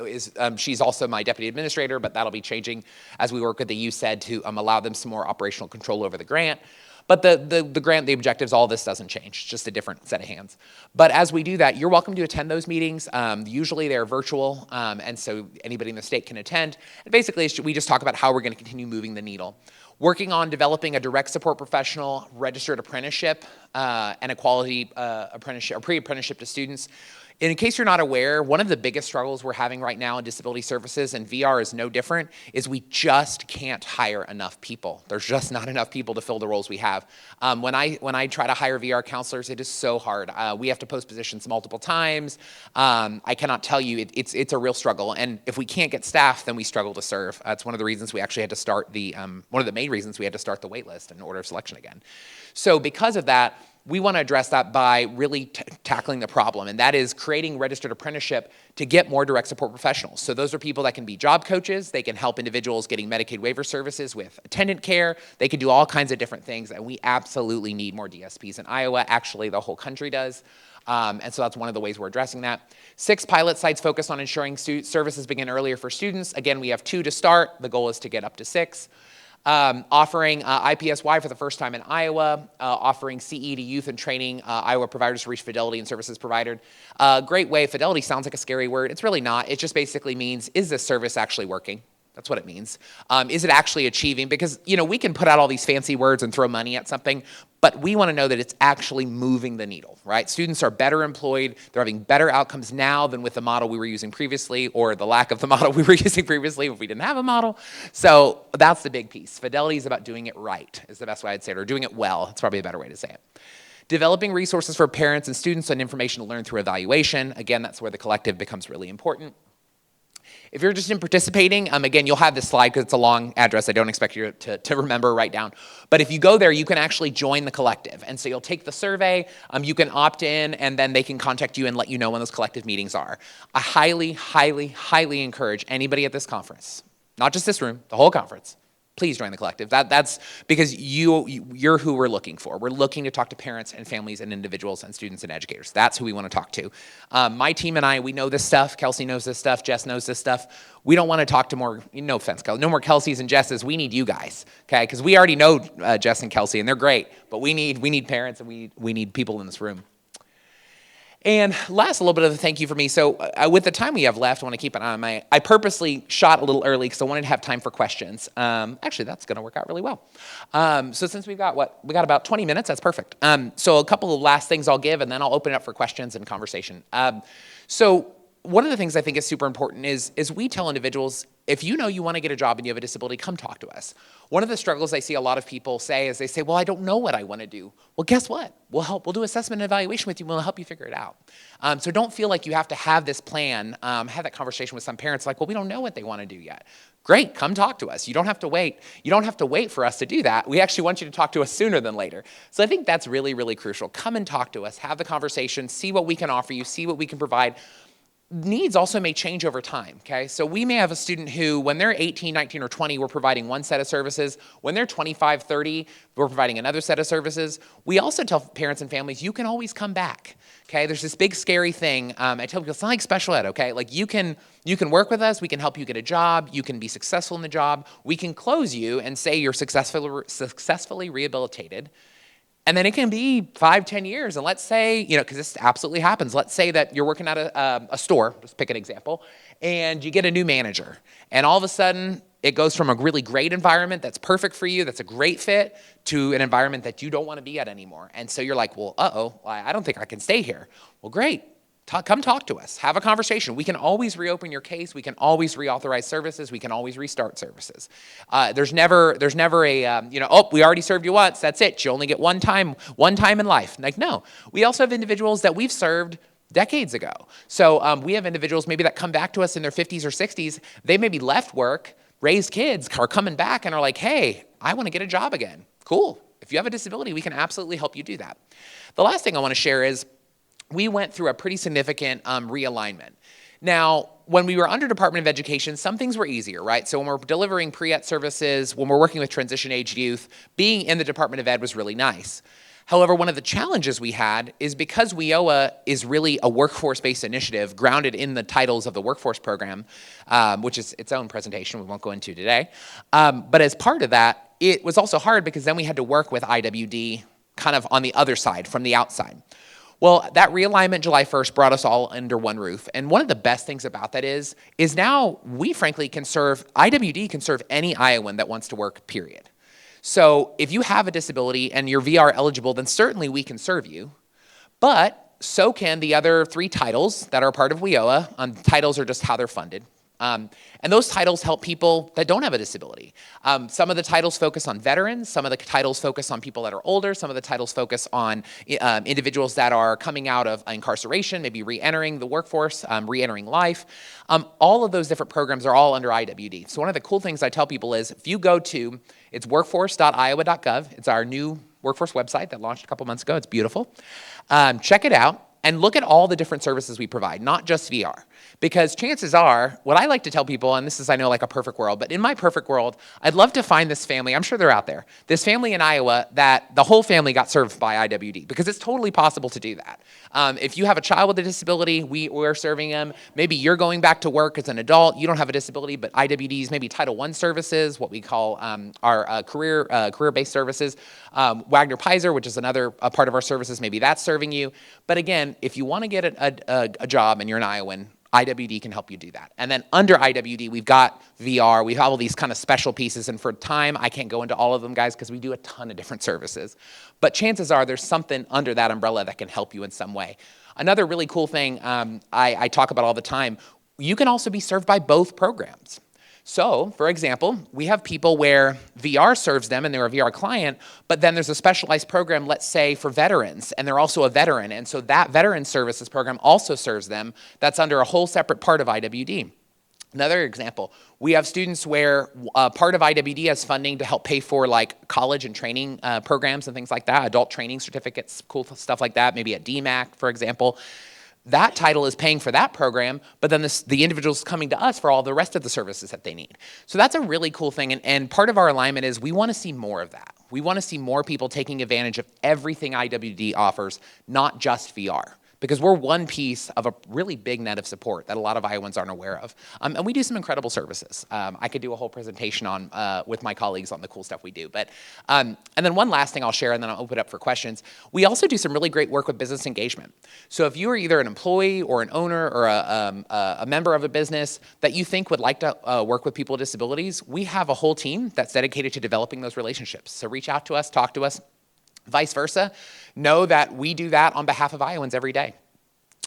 she's also my deputy administrator, but that'll be changing as we work with the USED to allow them some more operational control over the grant. But the grant, the objectives, all this doesn't change, just a different set of hands. But as we do that, you're welcome to attend those meetings. Usually they're virtual, and so anybody in the state can attend. And basically, we just talk about how we're going to continue moving the needle. Working on developing a direct support professional, registered apprenticeship, and a quality apprenticeship or pre-apprenticeship to students. In case you're not aware, one of the biggest struggles we're having right now in disability services, and VR is no different, is we just can't hire enough people. There's just not enough people to fill the roles we have. When I try to hire VR counselors, it is so hard. We have to post positions multiple times. I cannot tell you, it's a real struggle. And if we can't get staff, then we struggle to serve. That's one of the reasons we actually had to start one of the main reasons we had to start the wait list in order of selection again. So because of that, we want to address that by really tackling the problem, and that is creating registered apprenticeship to get more direct support professionals. So those are people that can be job coaches, they can help individuals getting Medicaid waiver services with attendant care, they can do all kinds of different things, and we absolutely need more DSPs in Iowa. Actually, the whole country does. And so that's one of the ways we're addressing that. 6 pilot sites focused on ensuring services begin earlier for students. Again, we have 2 to start. The goal is to get up to 6. Offering IPSY for the first time in Iowa, offering CE to youth and training Iowa providers to reach fidelity and services provided. Great way. Fidelity sounds like a scary word. It's really not. It just basically means, is this service actually working? That's what it means. Is it actually achieving? Because, we can put out all these fancy words and throw money at something, but we want to know that it's actually moving the needle, right? Students are better employed. They're having better outcomes now than with the model we were using previously, or the lack of the model we were using previously if we didn't have a model. So that's the big piece. Fidelity is about doing it right, is the best way I'd say it, or doing it well. It's probably a better way to say it. Developing resources for parents and students and information to learn through evaluation. Again, that's where the collective becomes really important. If you're interested in participating, again, you'll have this slide because it's a long address. I don't expect you to remember or write down. But if you go there, you can actually join the collective. And so you'll take the survey, you can opt in, and then they can contact you and let you know when those collective meetings are. I highly, highly, highly encourage anybody at this conference, not just this room, the whole conference, please join the collective. That's because you're who we're looking for. We're looking to talk to parents and families and individuals and students and educators. That's who we want to talk to. My team and I, we know this stuff. Kelsey knows this stuff. Jess knows this stuff. We don't want to talk to more, no offense, Kelsey, no more Kelseys and Jesses. We need you guys, okay? Because we already know Jess and Kelsey, and they're great. But we need parents, and we need people in this room. And last, a little bit of a thank you for me. So with the time we have left, I want to keep an eye on I purposely shot a little early because I wanted to have time for questions. Actually, that's going to work out really well. So since we got about 20 minutes, that's perfect. So a couple of last things I'll give, and then I'll open it up for questions and conversation. So one of the things I think is super important is we tell individuals, if you know you want to get a job and you have a disability, come talk to us. One of the struggles I see a lot of people say is they say, well, I don't know what I want to do. Well, guess what? We'll help. We'll do assessment and evaluation with you. We'll help you figure it out. So don't feel like you have to have this plan. Have that conversation with some parents like, well, we don't know what they want to do yet. Great, come talk to us. You don't have to wait. You don't have to wait for us to do that. We actually want you to talk to us sooner than later. So I think that's really, really crucial. Come and talk to us. Have the conversation. See what we can offer you. See what we can provide. Needs also may change over time, okay? So we may have a student who, when they're 18, 19, or 20, we're providing one set of services. When they're 25, 30, we're providing another set of services. We also tell parents and families, you can always come back, okay? There's this big scary thing. I tell people, it's not like special ed, okay? Like you can work with us, we can help you get a job, you can be successful in the job, we can close you and say you're successfully rehabilitated. And then it can be 5, 10 years. And let's say, because this absolutely happens. Let's say that you're working at a store, just pick an example, and you get a new manager. And all of a sudden, it goes from a really great environment that's perfect for you, that's a great fit, to an environment that you don't want to be at anymore. And so you're like, well, I don't think I can stay here. Well, great. Come talk to us. Have a conversation. We can always reopen your case. We can always reauthorize services. We can always restart services. There's never a, we already served you once. That's it. You only get one time in life. Like, no. We also have individuals that we've served decades ago. So we have individuals maybe that come back to us in their 50s or 60s. They maybe left work, raised kids, are coming back and are like, hey, I want to get a job again. Cool. If you have a disability, we can absolutely help you do that. The last thing I want to share is, we went through a pretty significant realignment. Now, when we were under Department of Education, some things were easier, right? So when we're delivering pre-ETS services, when we're working with transition-age youth, being in the Department of Ed was really nice. However, one of the challenges we had is because WIOA is really a workforce-based initiative grounded in the titles of the workforce program, which is its own presentation we won't go into today. But as part of that, it was also hard because then we had to work with IWD kind of on the other side, from the outside. Well, that realignment July 1st brought us all under one roof. And one of the best things about that is now we frankly IWD can serve any Iowan that wants to work, period. So if you have a disability and you're VR eligible, then certainly we can serve you. But so can the other 3 titles that are part of WIOA. Titles are just how they're funded. And those titles help people that don't have a disability. Some of the titles focus on veterans, some of the titles focus on people that are older, some of the titles focus on individuals that are coming out of incarceration, maybe re-entering the workforce, re-entering life. All of those different programs are all under IWD. So one of the cool things I tell people is if you go to, it's workforce.iowa.gov, it's our new workforce website that launched a couple months ago, it's beautiful. Check it out. And look at all the different services we provide, not just VR. Because chances are, what I like to tell people, and this is, I know, like a perfect world, but in my perfect world, I'd love to find this family, I'm sure they're out there, this family in Iowa that the whole family got served by IWD, because it's totally possible to do that. If you have a child with a disability, we're serving them. Maybe you're going back to work as an adult, you don't have a disability, but IWD's maybe Title I services, what we call our career-based services. Wagner Pizer, which is another part of our services, maybe that's serving you. But again, if you want to get a job and you're an Iowan, IWD can help you do that. And then under IWD, we've got VR, we have all these kind of special pieces, and for time, I can't go into all of them, guys, because we do a ton of different services. But chances are there's something under that umbrella that can help you in some way. Another really cool thing I talk about all the time, you can also be served by both programs. So, for example, we have people where VR serves them and they're a VR client, but then there's a specialized program, let's say, for veterans, and they're also a veteran, and so that veteran services program also serves them. That's under a whole separate part of IWD. Another example, we have students where part of IWD has funding to help pay for like college and training programs and things like that, adult training certificates, cool stuff like that, maybe at DMAC, for example. That title is paying for that program, but then the individual's coming to us for all the rest of the services that they need. So that's a really cool thing, and part of our alignment is we want to see more of that. We want to see more people taking advantage of everything IWD offers, not just VR. because we're one piece of a really big net of support that a lot of Iowans aren't aware of. And we do some incredible services. I could do a whole presentation on with my colleagues on the cool stuff we do. But and then one last thing I'll share, and then I'll open it up for questions. We also do some really great work with business engagement. So if you are either an employee or an owner or a member of a business that you think would like to work with people with disabilities, we have a whole team that's dedicated to developing those relationships. So reach out to us, talk to us. Vice versa, know that we do that on behalf of Iowans every day.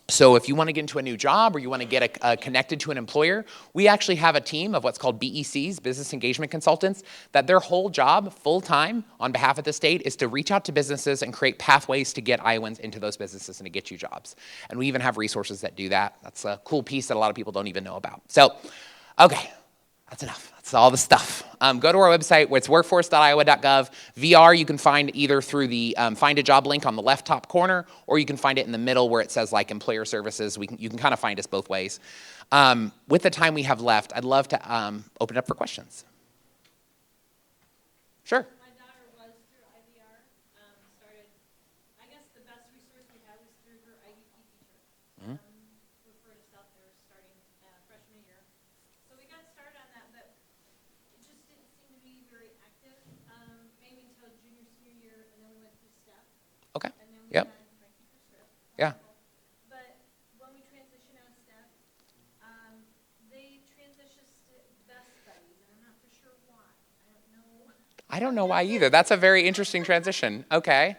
So if you want to get into a new job or you want to get connected to an employer, we actually have a team of what's called BECs, Business Engagement Consultants, that their whole job, full-time, on behalf of the state, is to reach out to businesses and create pathways to get Iowans into those businesses and to get you jobs. And we even have resources that do that. That's a cool piece that a lot of people don't even know about. So, okay. That's enough. That's all the stuff. Go to our website, where it's workforce.iowa.gov. VR, you can find either through the Find a Job link on the left top corner, or you can find it in the middle where it says like Employer Services. You can kind of find us both ways. With the time we have left, I'd love to open it up for questions. Sure. My daughter was through IVR, started, I guess the best resource we had was through her IEP teacher. Referred us out there starting freshman year. So we got started on that, but it just didn't seem to be very active, maybe until junior, senior year, and then we went through STEP. Okay. And then we Yep. had my teacher STEP. Yeah. But when we transitioned out of STEP, they transitioned to best buddies, and I'm not for sure why. I don't know. I don't know why either. That's a very interesting transition. Okay.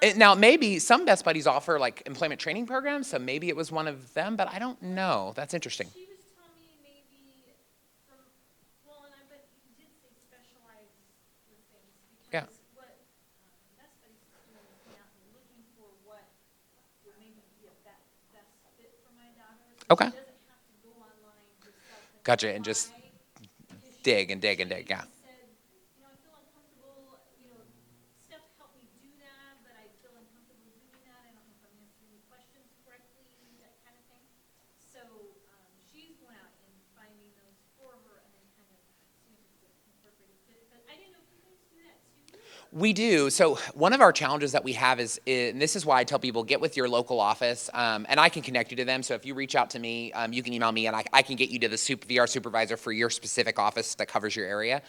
Yeah. Now, maybe some Best Buddies offer like employment training programs, so maybe it was one of them, but I don't know. That's interesting. She was telling me maybe from, well, and I bet you did say specialize with things, Yeah. because what Best Buddies is doing is going out and looking for what would maybe be a best fit for my daughter. So Okay. she doesn't have to go online herself and Gotcha, and just apply, because dig and dig and dig, yeah. she said, I feel uncomfortable, Steph helped me do that, but I feel uncomfortable doing that. I don't know if I'm answering the questions correctly, that kind of thing. So she's going out and finding those for her and then kind of seeing if it's an incorporated fit. But I didn't know if you guys do that too. We do. So one of our challenges that we have is, and this is why I tell people, get with your local office, and I can connect you to them. So if you reach out to me, you can email me, and I can get you to the VR supervisor for your specific office that covers your area.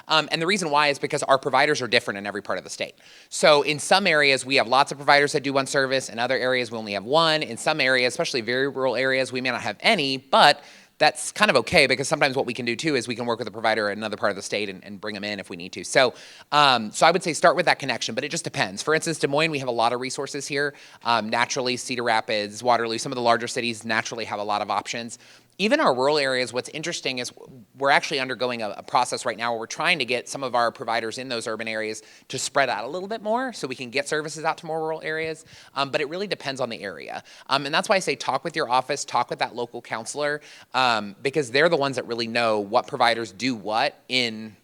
And the reason why is because our providers are different in every part of the state. So in some areas, we have lots of providers that do one service. In other areas, we only have one. In some areas, especially very rural areas, we may not have any, but that's kind of okay, because sometimes what we can do too is we can work with a provider in another part of the state and bring them in if we need to. So so I would say start with that connection, but it just depends. For instance, Des Moines, we have a lot of resources here. Naturally, Cedar Rapids, Waterloo, some of the larger cities naturally have a lot of options. Even our rural areas, what's interesting is we're actually undergoing a process right now where we're trying to get some of our providers in those urban areas to spread out a little bit more so we can get services out to more rural areas. But it really depends on the area. And that's why I say talk with your office, talk with that local counselor, because they're the ones that really know what providers do what in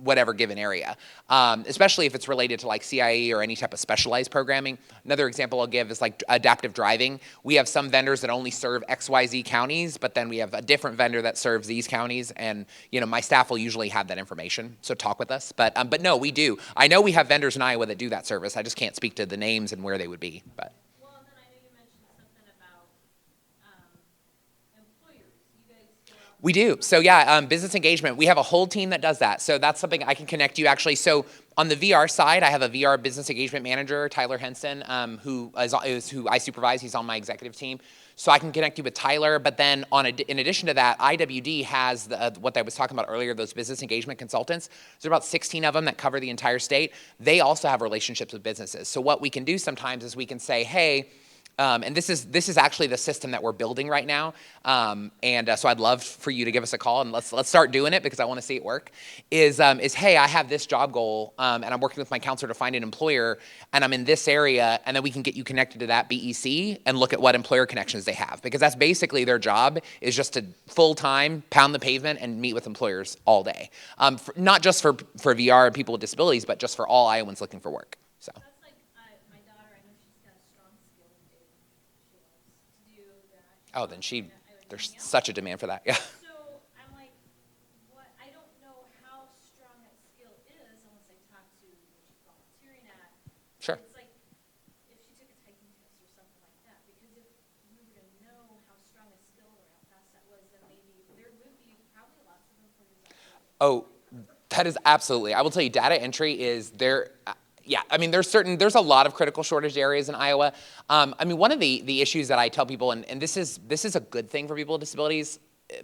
whatever given area, especially if it's related to like CIE or any type of specialized programming. Another example I'll give is like adaptive driving. We have some vendors that only serve XYZ counties, but then we have a different vendor that serves these counties, and my staff will usually have that information, so talk with us. But no, we do. I know we have vendors in Iowa that do that service. I just can't speak to the names and where they would be. But Well, and then I know you mentioned something about employers. You guys go out. we do. So yeah, business engagement. We have a whole team that does that. So that's something I can connect you actually. So on the VR side, I have a VR business engagement manager, Tyler Henson, who I supervise. He's on my executive team. So I can connect you with Tyler. But then in addition to that, IWD has what I was talking about earlier, those business engagement consultants. There's about 16 of them that cover the entire state. They also have relationships with businesses. So what we can do sometimes is we can say, hey, and this is actually the system that we're building right now. So I'd love for you to give us a call and let's start doing it, because I want to see it work. Is hey, I have this job goal, and I'm working with my counselor to find an employer, and I'm in this area, and then we can get you connected to that BEC and look at what employer connections they have, because that's basically their job, is just to full time pound the pavement and meet with employers all day, not just for VR and people with disabilities, but just for all Iowans looking for work. So. That's like my daughter. I know she's got a strong skill in dating. She loves to do that. Oh, then there's such a demand for that. Yeah. So I'm like, what? I don't know how strong that skill is unless I talk to where she's volunteering at. Sure. It's like if she took a typing test or something like that, Oh, that is absolutely. I will tell you, data entry is there. Yeah, I mean, there's a lot of critical shortage areas in Iowa. I mean, one of the issues that I tell people, and this is a good thing for people with disabilities,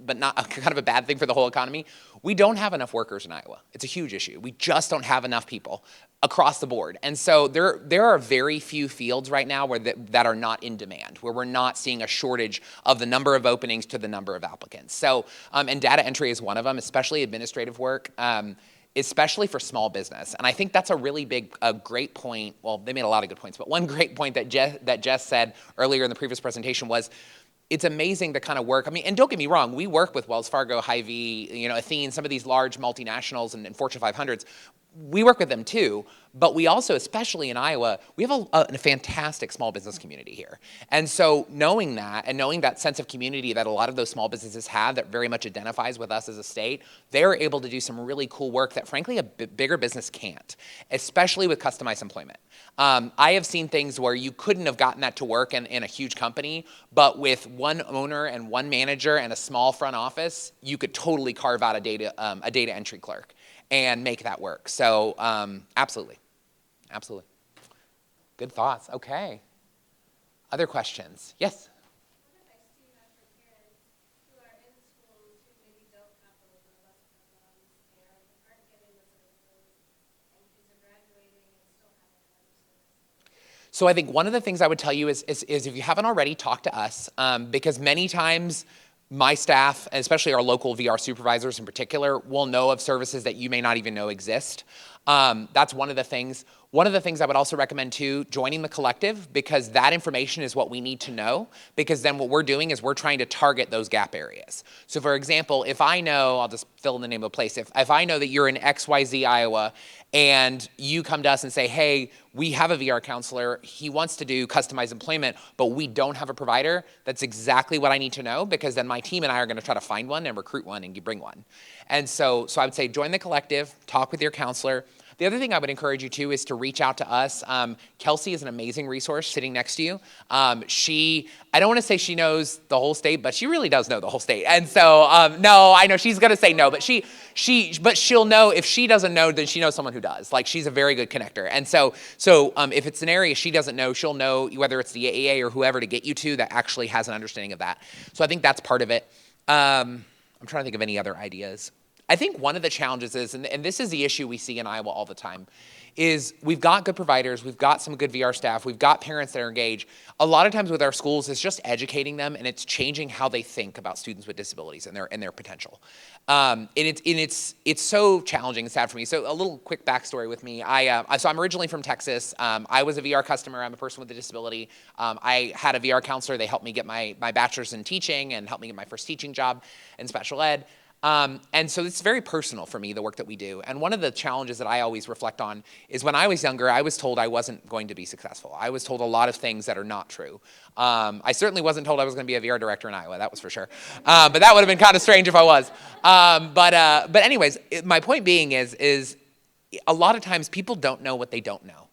but not kind of a bad thing for the whole economy. We don't have enough workers in Iowa. It's a huge issue. We just don't have enough people across the board. And so there are very few fields right now where that are not in demand, where we're not seeing a shortage of the number of openings to the number of applicants. So, and data entry is one of them, especially administrative work. Especially for small business. And I think that's a great point. Well, they made a lot of good points, but one great point that Jess said earlier in the previous presentation was, it's amazing the kind of work, I mean, and don't get me wrong, we work with Wells Fargo, Hy-Vee, Athene, some of these large multinationals and Fortune 500s. We work with them too, but we also, especially in Iowa, we have a fantastic small business community here. And so knowing that, and knowing that sense of community that a lot of those small businesses have that very much identifies with us as a state, they're able to do some really cool work that frankly a bigger business can't, especially with customized employment. I have seen things where you couldn't have gotten that to work in a huge company, but with one owner and one manager and a small front office, you could totally carve out a data entry clerk and make that work. So absolutely. Absolutely. Good thoughts. Okay. Other questions? Yes? What advice do you have for parents who are in schools who maybe don't have those robust programs and aren't getting the services, and kids are graduating and still haven't had the services? So I think one of the things I would tell you is if you haven't already, talk to us, because many times my staff, especially our local VR supervisors in particular, will know of services that you may not even know exist. That's one of the things. One of the things I would also recommend too, joining the collective, because that information is what we need to know, because then what we're doing is we're trying to target those gap areas. So for example, if I know, I'll just fill in the name of a place, if I know that you're in XYZ, Iowa, and you come to us and say, hey, we have a VR counselor, he wants to do customized employment, but we don't have a provider, that's exactly what I need to know, because then my team and I are gonna try to find one and recruit one and bring one. And so I would say join the collective, talk with your counselor. The other thing I would encourage you to is to reach out to us. Kelsey is an amazing resource sitting next to you. I don't want to say she knows the whole state, but she really does know the whole state. And so, no, I know she's going to say no, but she'll know. If she doesn't know, then she knows someone who does. Like, she's a very good connector. And so if it's an area she doesn't know, she'll know whether it's the AAA or whoever to get you to that actually has an understanding of that. So I think that's part of it. I'm trying to think of any other ideas. I think one of the challenges is, and this is the issue we see in Iowa all the time, is we've got good providers, we've got some good VR staff, we've got parents that are engaged. A lot of times with our schools, it's just educating them, and it's changing how they think about students with disabilities and their potential. And it's so challenging and sad for me. So a little quick backstory with me. So I'm originally from Texas. I was a VR customer. I'm a person with a disability. I had a VR counselor. They helped me get my bachelor's in teaching and helped me get my first teaching job in special ed. And so it's very personal for me, the work that we do. And one of the challenges that I always reflect on is when I was younger, I was told I wasn't going to be successful. I was told a lot of things that are not true. I certainly wasn't told I was going to be a VR director in Iowa, that was for sure. But that would have been kind of strange if I was. But anyways, my point being is a lot of times people don't know what they don't know.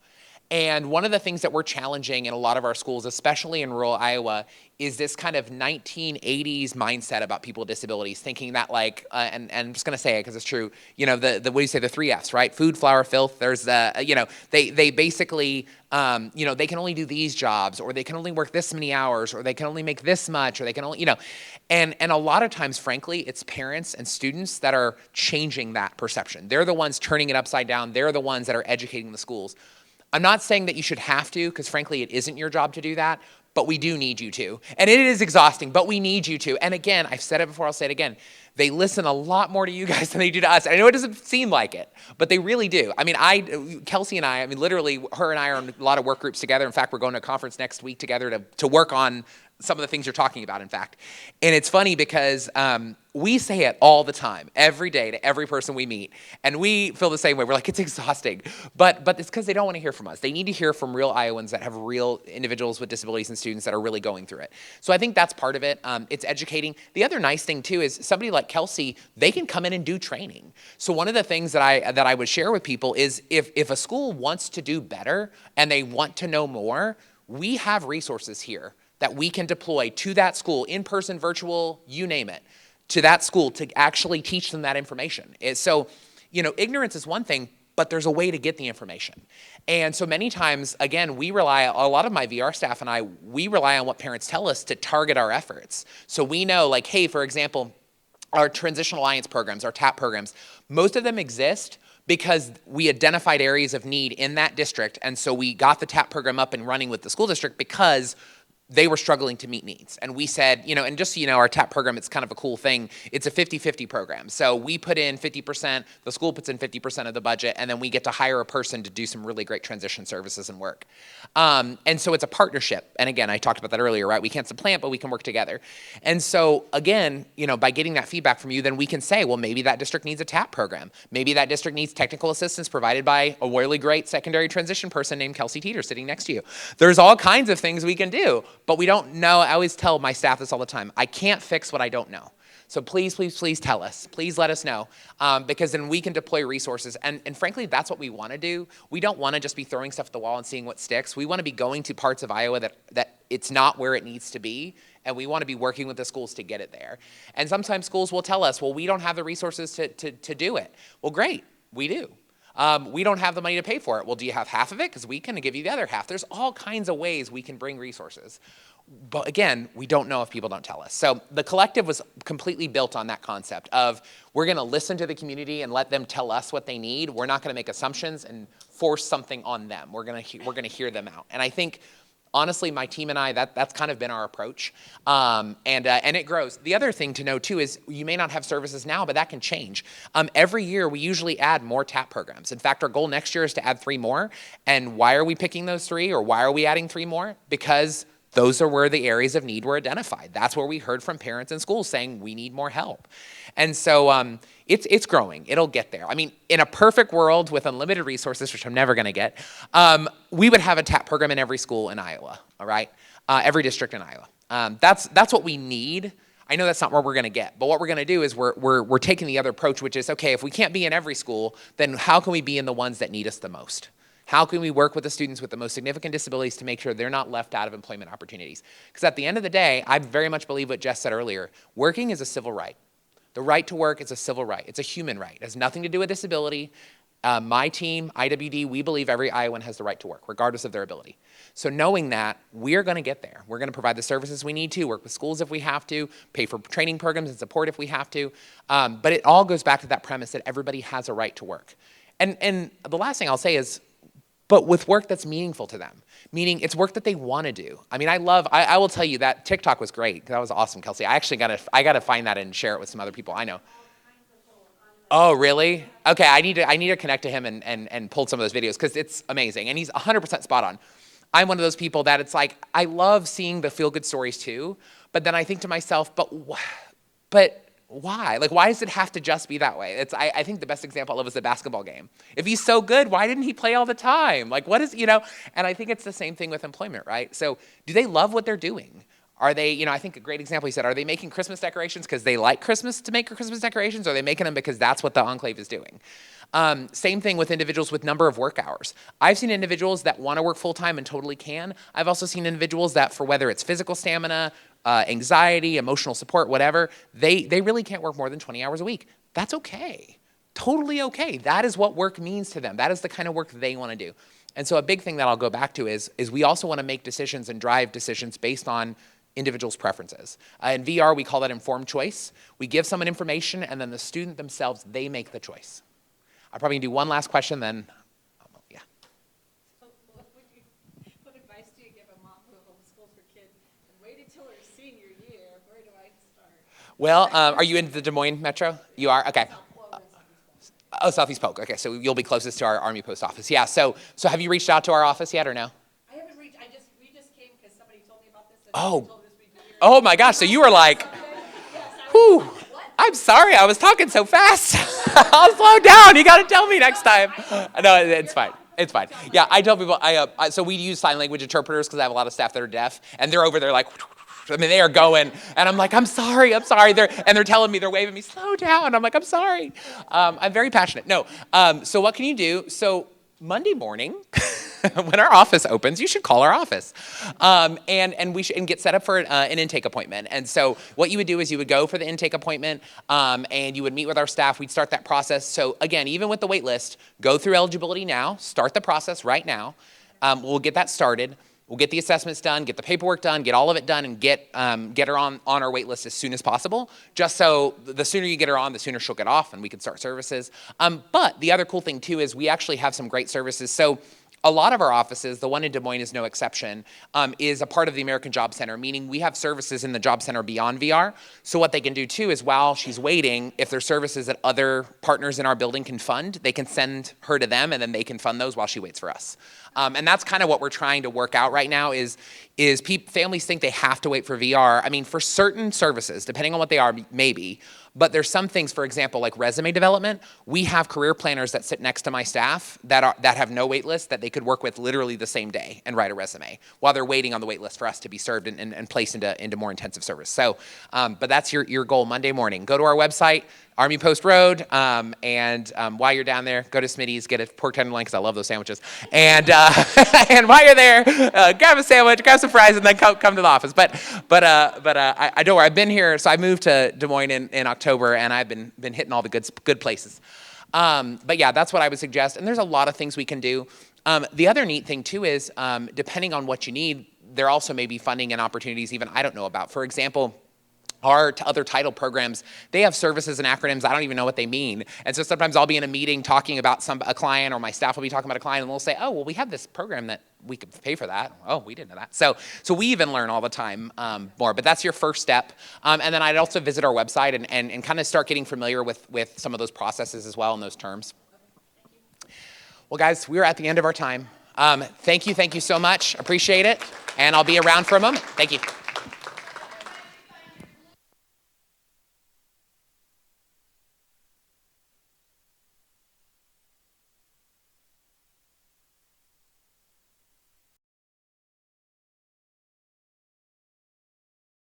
And one of the things that we're challenging in a lot of our schools, especially in rural Iowa, is this kind of 1980s mindset about people with disabilities, thinking that like, and I'm just gonna say it because it's true, the what do you say, the 3 Fs, right? Food, flour, filth. There's they basically, they can only do these jobs, or they can only work this many hours, or they can only make this much, or they can only, and a lot of times, frankly, it's parents and students that are changing that perception. They're the ones turning it upside down. They're the ones that are educating the schools. I'm not saying that you should have to, because frankly, it isn't your job to do that, but we do need you to. And it is exhausting, but we need you to. And again, I've said it before, I'll say it again. They listen a lot more to you guys than they do to us. And I know it doesn't seem like it, but they really do. I mean, Kelsey and I mean, literally, her and I are in a lot of work groups together. In fact, we're going to a conference next week together to work on some of the things you're talking about, in fact. And it's funny because we say it all the time, every day to every person we meet. And we feel the same way. We're like, it's exhausting. But it's because they don't want to hear from us. They need to hear from real Iowans that have real individuals with disabilities and students that are really going through it. So I think that's part of it. It's educating. The other nice thing too is somebody like Kelsey, they can come in and do training. So one of the things that I would share with people is if a school wants to do better and they want to know more, we have resources here that we can deploy to that school, in person, virtual, you name it, to that school to actually teach them that information. So, ignorance is one thing, but there's a way to get the information. And so many times, again, a lot of my VR staff and we rely on what parents tell us to target our efforts. So we know, like, hey, for example, our Transitional Alliance programs, our TAP programs, most of them exist because we identified areas of need in that district, and so we got the TAP program up and running with the school district because they were struggling to meet needs. And we said, and just so you know, our TAP program, it's kind of a cool thing. It's a 50-50 program. So we put in 50%, the school puts in 50% of the budget, and then we get to hire a person to do some really great transition services and work. And so it's a partnership. And again, I talked about that earlier, right? We can't supplant, but we can work together. And so again, by getting that feedback from you, then we can say, well, maybe that district needs a TAP program. Maybe that district needs technical assistance provided by a really great secondary transition person named Kelsey Teeter sitting next to you. There's all kinds of things we can do. But we don't know. I always tell my staff this all the time. I can't fix what I don't know. So please, please, please tell us. Please let us know, because then we can deploy resources. And frankly, that's what we want to do. We don't want to just be throwing stuff at the wall and seeing what sticks. We want to be going to parts of Iowa that it's not where it needs to be, and we want to be working with the schools to get it there. And sometimes schools will tell us, well, we don't have the resources to do it. Well, great, we do. We don't have the money to pay for it. Well, do you have half of it? Because we can give you the other half. There's all kinds of ways we can bring resources. But again, we don't know if people don't tell us. So the collective was completely built on that concept of we're going to listen to the community and let them tell us what they need. We're not going to make assumptions and force something on them. We're going to hear them out. And I think, honestly, my team and I, that's kind of been our approach, and it grows. The other thing to know too is you may not have services now, but that can change. Every year we usually add more TAP programs. In fact, our goal next year is to add 3 more. And why are we picking those 3, or why are we adding 3 more? Because those are where the areas of need were identified. That's where we heard from parents and schools saying we need more help. And so it's growing. It'll get there. I mean, in a perfect world with unlimited resources, which I'm never going to get, we would have a TAP program in every school in Iowa, all right? Every district in Iowa. That's what we need. I know that's not what we're going to get, but what we're going to do is we're taking the other approach, which is, okay, if we can't be in every school, then how can we be in the ones that need us the most? How can we work with the students with the most significant disabilities to make sure they're not left out of employment opportunities? Because at the end of the day, I very much believe what Jess said earlier. Working is a civil right. The right to work is a civil right. It's a human right. It has nothing to do with disability. My team, IWD, we believe every Iowan has the right to work, regardless of their ability. So knowing that, we're going to get there. We're going to provide the services we need to, work with schools if we have to, pay for training programs and support if we have to. But it all goes back to that premise that everybody has a right to work. And the last thing I'll say is, but with work that's meaningful to them, meaning it's work that they want to do. I mean, I will tell you that TikTok was great. That was awesome, Kelsey. I actually got to find that and share it with some other people I know. Oh, really? Okay, I need to connect to him and pull some of those videos because it's amazing. And he's 100% spot on. I'm one of those people that it's like, I love seeing the feel-good stories too, but then I think to myself, but why? Like, why does it have to just be that way? I think the best example I love is the basketball game. If he's so good, why didn't he play all the time? Like, what is, and I think it's the same thing with employment, right? So do they love what they're doing? Are they, I think a great example, he said, are they making Christmas decorations because they like Christmas to make Christmas decorations, or are they making them because that's what the enclave is doing? Same thing with individuals with number of work hours. I've seen individuals that want to work full-time and totally can. I've also seen individuals that, for whether it's physical stamina, anxiety, emotional support, whatever, they really can't work more than 20 hours a week. That's okay. Totally okay. That is what work means to them. That is the kind of work they want to do. And so a big thing that I'll go back to is we also want to make decisions and drive decisions based on individuals' preferences. In VR, we call that informed choice. We give someone information, and then the student themselves, they make the choice. I'll probably do one last question, then, yeah. So what advice do you give a mom who homeschools her kid and waited till her senior year? Where do I start? Well, are you in the Des Moines metro? You are? Okay. Oh, Southeast Polk. Okay, so you'll be closest to our Army post office. Yeah, so have you reached out to our office yet or no? I haven't reached, we just came because somebody told me about this. And Oh. told us we'd be here. Oh my gosh, so you were like, whew, I'm sorry, I was talking so fast. I'll slow down, you gotta tell me next time. No, it's fine. It's fine. Yeah, I tell people, so we use sign language interpreters because I have a lot of staff that are deaf, and they're over there like, I mean, they are going, and I'm like, I'm sorry. They're telling me, they're waving me, slow down. I'm like, I'm sorry. I'm very passionate. No, so what can you do? So Monday morning, when our office opens, you should call our office, and get set up for an intake appointment. And so what you would do is you would go for the intake appointment, and you would meet with our staff. We'd start that process. So again, even with the wait list, go through eligibility now, start the process right now. We'll get that started. We'll get the assessments done, get the paperwork done, get all of it done, and get her on our wait list as soon as possible, just so the sooner you get her on, the sooner she'll get off and we can start services. But the other cool thing too is we actually have some great services. So a lot of our offices, the one in Des Moines is no exception, is a part of the American Job Center, meaning we have services in the Job Center beyond VR. So what they can do too is while she's waiting, if there's services that other partners in our building can fund, they can send her to them and then they can fund those while she waits for us. And that's kind of what we're trying to work out right now is families think they have to wait for VR. I mean, for certain services, depending on what they are, maybe, but there's some things, for example, like resume development. We have career planners that sit next to my staff that have no wait list that they could work with literally the same day and write a resume while they're waiting on the wait list for us to be served and placed into more intensive service. So, but that's your goal Monday morning. Go to our website, Army Post Road, and while you're down there, go to Smitty's, get a pork tenderloin because I love those sandwiches, and and while you're there, grab a sandwich, grab some fries, and then come to the office. But I don't worry. I've been here, so I moved to Des Moines in October, and I've been hitting all the good places. But yeah, that's what I would suggest. And there's a lot of things we can do. The other neat thing too is depending on what you need, there also may be funding and opportunities even I don't know about. For example, our other title programs, they have services and acronyms. I don't even know what they mean. And so sometimes I'll be in a meeting talking about a client, or my staff will be talking about a client, and they'll say, oh, well, we have this program that we could pay for that. Oh, we didn't know that. So we even learn all the time more. But that's your first step. And then I'd also visit our website and kind of start getting familiar with some of those processes as well and those terms. Well, guys, we're at the end of our time. Thank you so much. Appreciate it. And I'll be around for a moment. Thank you.